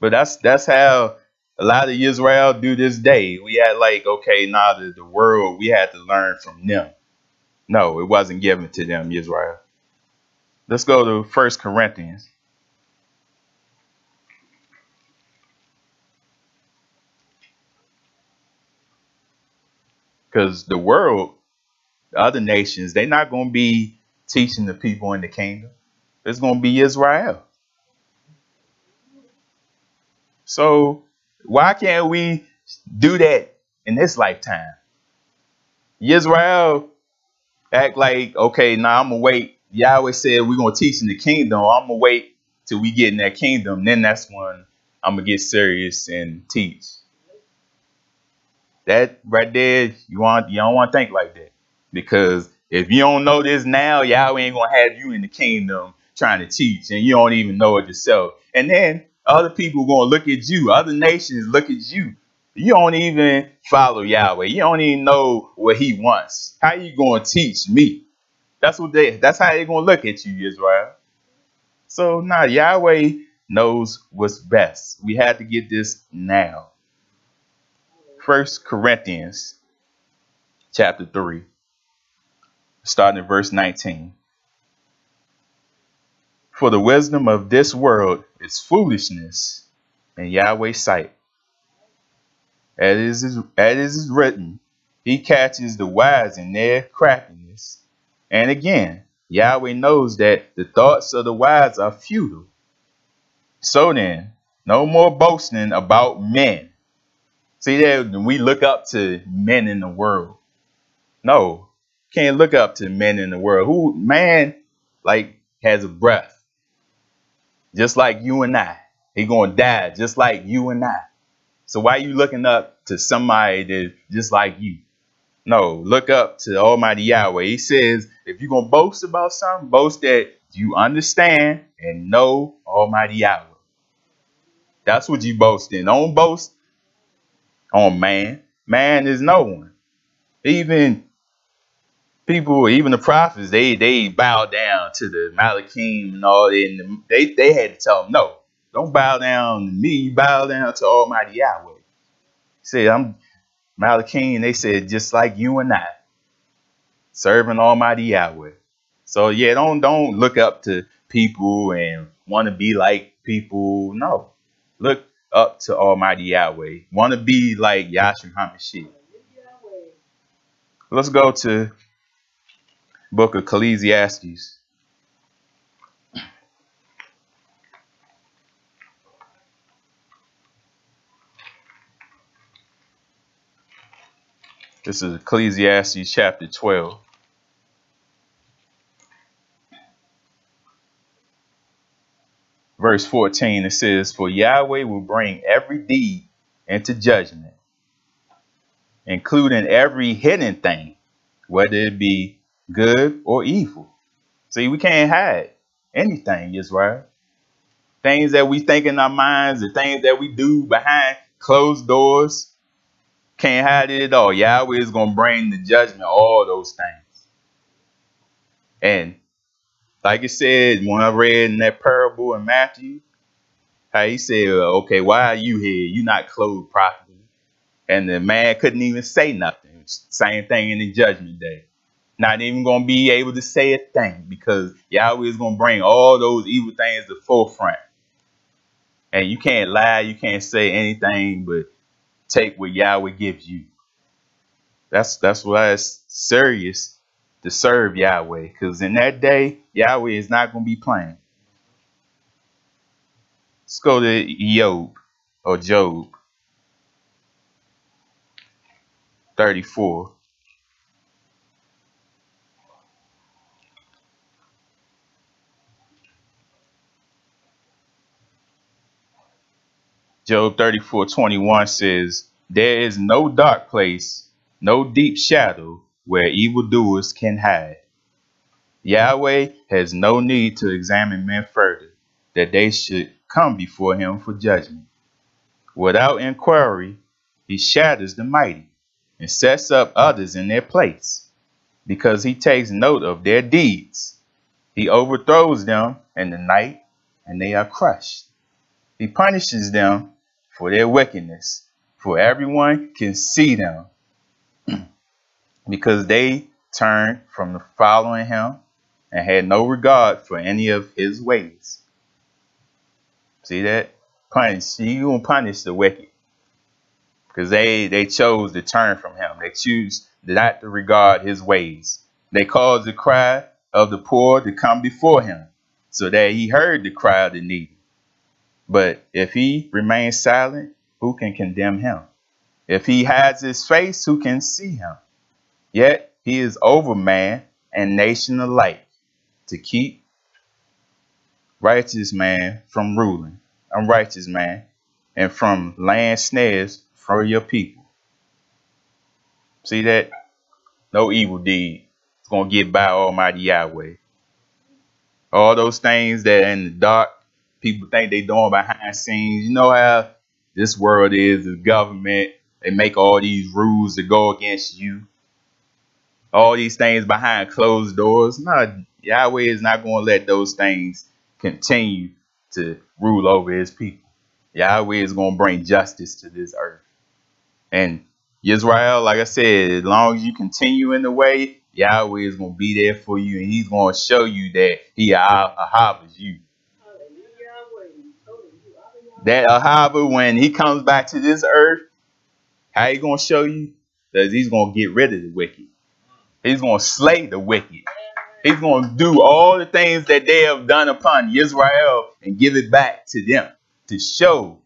But that's how a lot of Israel do this day. We had like, okay, now the world, we had to learn from them. No, it wasn't given to them, Israel. Let's go to 1 Corinthians. Because the world, the other nations, they're not going to be teaching the people in the kingdom. It's going to be Israel. So why can't we do that in this lifetime? Israel act like, okay, now I'm going to wait. Yahweh said we're going to teach in the kingdom. I'm going to wait till we get in that kingdom. Then that's when I'm going to get serious and teach. That right there, you don't want to think like that. Because if you don't know this now, Yahweh ain't going to have you in the kingdom trying to teach. And you don't even know it yourself. And then other people are going to look at you. Other nations look at you. You don't even follow Yahweh. You don't even know what he wants. How you going to teach me? That's how they're going to look at you, Israel. So now Yahweh knows what's best. We have to get this now. 1 Corinthians chapter 3, starting at verse 19. For the wisdom of this world is foolishness in Yahweh's sight. As it is written, he catches the wise in their craftiness. And again, Yahweh knows that the thoughts of the wise are futile. So then, no more boasting about men. See that we look up to men in the world. No, can't look up to men in the world. Man has a breath, just like you and I. He gonna die just like you and I. So why are you looking up to somebody that's just like you? No, look up to Almighty Yahweh. He says, if you're going to boast about something, boast that you understand and know Almighty Yahweh. That's what you boast in. Don't boast on man. Man is no one. Even the prophets, they bow down to the Malachim and all that. And they had to tell them, no, don't bow down to me. Bow down to Almighty Yahweh. He said, I'm Malachim. They said, just like you and I, serving Almighty Yahweh. So yeah, don't look up to people and want to be like people. No, look up to Almighty Yahweh. Want to be like Yahshua HaMashiach. Let's go to book of Ecclesiastes. This is Ecclesiastes chapter 12. Verse 14, it says, for Yahweh will bring every deed into judgment, including every hidden thing, whether it be good or evil. See, we can't hide anything, Israel. Things that we think in our minds, the things that we do behind closed doors, can't hide it at all. Yahweh is going to bring the judgment, all those things. And like it said, when I read in that parable in Matthew, how he said, okay, why are you here? You're not clothed properly. And the man couldn't even say nothing. Same thing in the judgment day. Not even going to be able to say a thing because Yahweh is going to bring all those evil things to the forefront. And you can't lie. You can't say anything but take what Yahweh gives you. That's why it's serious to serve Yahweh. Because in that day, Yahweh is not going to be playing. Let's go to Job 34. Job 34:21 says, there is no dark place, no deep shadow where evildoers can hide. Yahweh has no need to examine men further, that they should come before him for judgment. Without inquiry, he shatters the mighty and sets up others in their place, because he takes note of their deeds. He overthrows them in the night, and they are crushed. He punishes them for their wickedness, for everyone can see them, because they turned from following him and had no regard for any of his ways. See that? Punish. He gonna punish the wicked. Because they chose to turn from him. They choose not to regard his ways. They caused the cry of the poor to come before him, so that he heard the cry of the needy. But if he remains silent, who can condemn him? If he hides his face, who can see him? Yet he is over man and nation alike, to keep righteous man from ruling, unrighteous man, and from laying snares for your people. See that? No evil deed is going to get by Almighty Yahweh. All those things that in the dark, people think they doing behind the scenes. You know how this world is, the government, they make all these rules to go against you. All these things behind closed doors. No, Yahweh is not going to let those things continue to rule over his people. Yahweh is going to bring justice to this earth. And Israel, like I said, as long as you continue in the way, Yahweh is going to be there for you, and he's going to show you that he Ahava's you. That Ahava, when he comes back to this earth, how he going to show you? Because he's going to get rid of the wicked. He's going to slay the wicked. He's going to do all the things that they have done upon Israel and give it back to them to show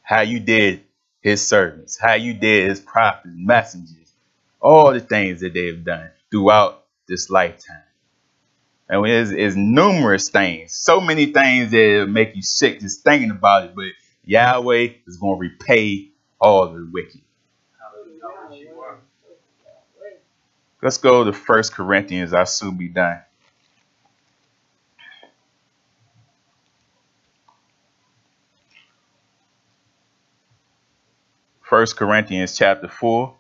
how you did his servants, how you did his prophets, messengers, all the things that they have done throughout this lifetime. And it's numerous things, so many things that make you sick just thinking about it. But Yahweh is going to repay all the wicked. Let's go to 1 Corinthians. I'll soon be done. First Corinthians chapter 4.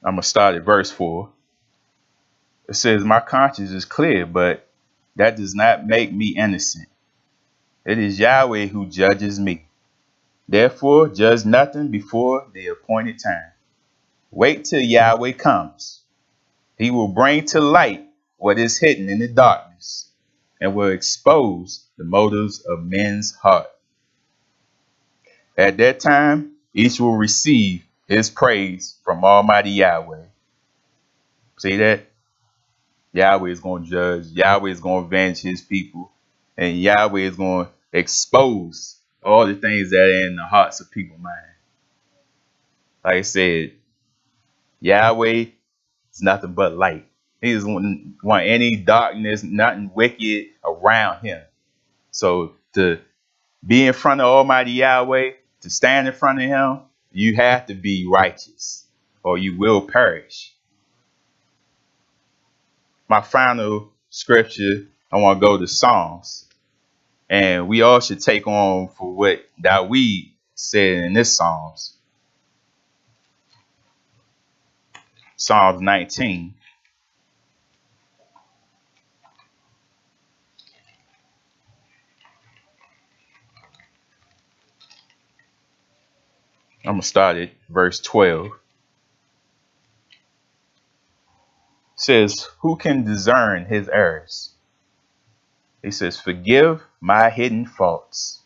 I'm going to start at verse 4. It says, my conscience is clear, but that does not make me innocent. It is Yahweh who judges me. Therefore, judge nothing before the appointed time. Wait till Yahweh comes. He will bring to light what is hidden in the darkness and will expose the motives of men's heart. At that time, each will receive his praise from Almighty Yahweh. See that? Yahweh is going to judge. Yahweh is going to avenge his people. And Yahweh is going to expose all the things that are in the hearts of people's mind. Like I said, Yahweh is nothing but light. He doesn't want any darkness, nothing wicked around him. So to be in front of Almighty Yahweh, to stand in front of him, you have to be righteous or you will perish. My final scripture, I want to go to Psalms. And we all should take on for what David said in this Psalms. Psalms 19. I'm going to start at verse 12. It says, who can discern his errors? He says, forgive my hidden faults.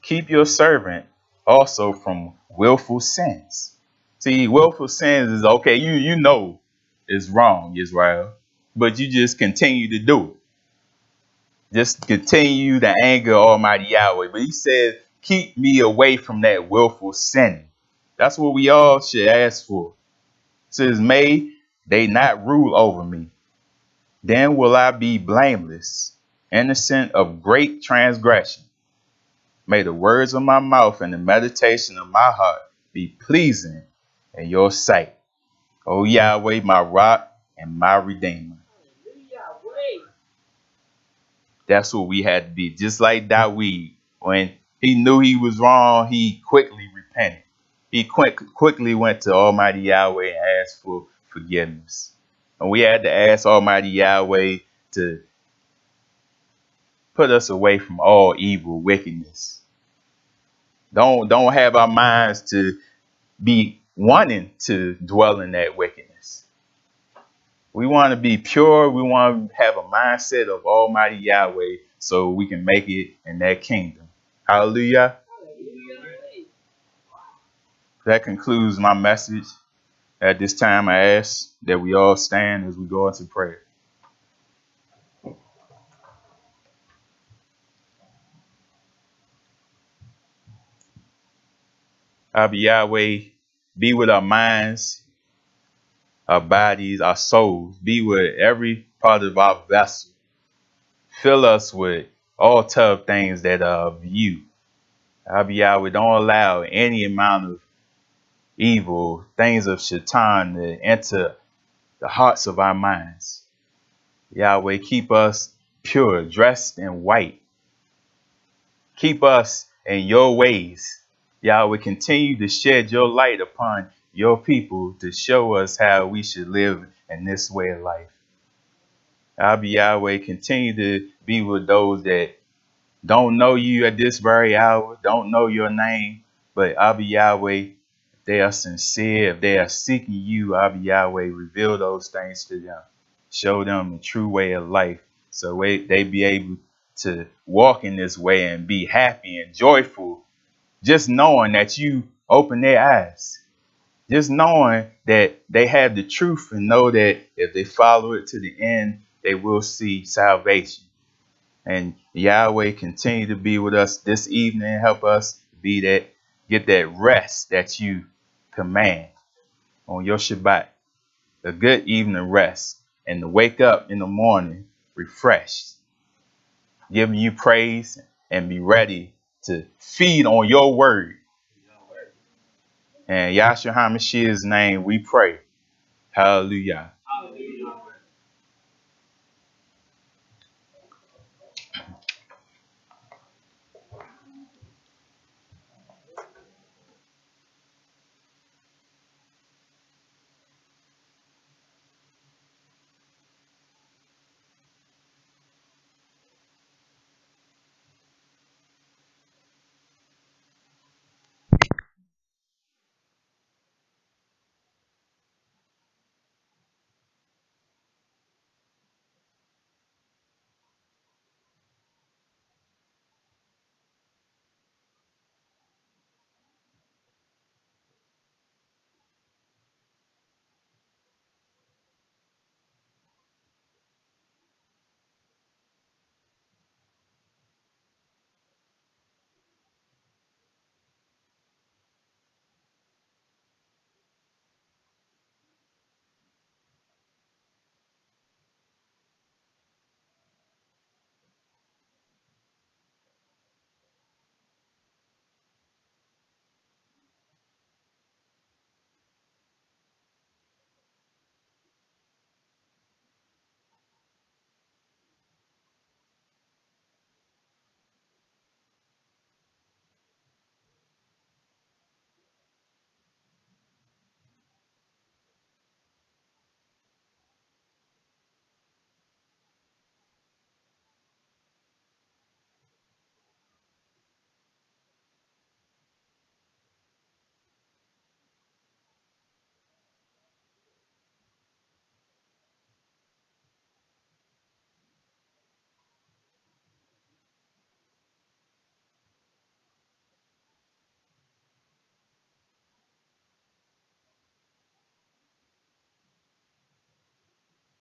Keep your servant also from willful sins. See, willful sins is okay. You know it's wrong, Israel, but you just continue to do it. Just continue to anger Almighty Yahweh. But he said, keep me away from that willful sinning. That's what we all should ask for. It says, may they not rule over me. Then will I be blameless, innocent of great transgression. May the words of my mouth and the meditation of my heart be pleasing in your sight. O Yahweh, my rock and my redeemer. That's what we had to be. Just like David, when he knew he was wrong, he quickly repented. He quickly went to Almighty Yahweh and asked for forgiveness. And we had to ask Almighty Yahweh to put us away from all evil, wickedness. Don't have our minds to be wanting to dwell in that wickedness. We want to be pure. We want to have a mindset of Almighty Yahweh so we can make it in that kingdom. Hallelujah. That concludes my message. At this time, I ask that we all stand as we go into prayer. Abba Yahweh, be with our minds, our bodies, our souls. Be with every part of our vessel. Fill us with all tough things that are of you. Abba Yahweh, don't allow any amount of evil, things of Shaitan to enter the hearts of our minds. Yahweh, keep us pure, dressed in white. Keep us in your ways. Yahweh, continue to shed your light upon your people to show us how we should live in this way of life. Abba Yahweh, continue to be with those that don't know you at this very hour, don't know your name, but Abba Yahweh, if they are sincere, if they are seeking you, Abba Yahweh, reveal those things to them. Show them the true way of life so they be able to walk in this way and be happy and joyful, just knowing that you open their eyes, just knowing that they have the truth and know that if they follow it to the end, they will see salvation. And Yahweh, continue to be with us this evening. Help us get that rest that you command on your Shabbat, a good evening rest, and to wake up in the morning refreshed, giving you praise and be ready to feed on your word. And Yahshua HaMashiach's name we pray. Hallelujah.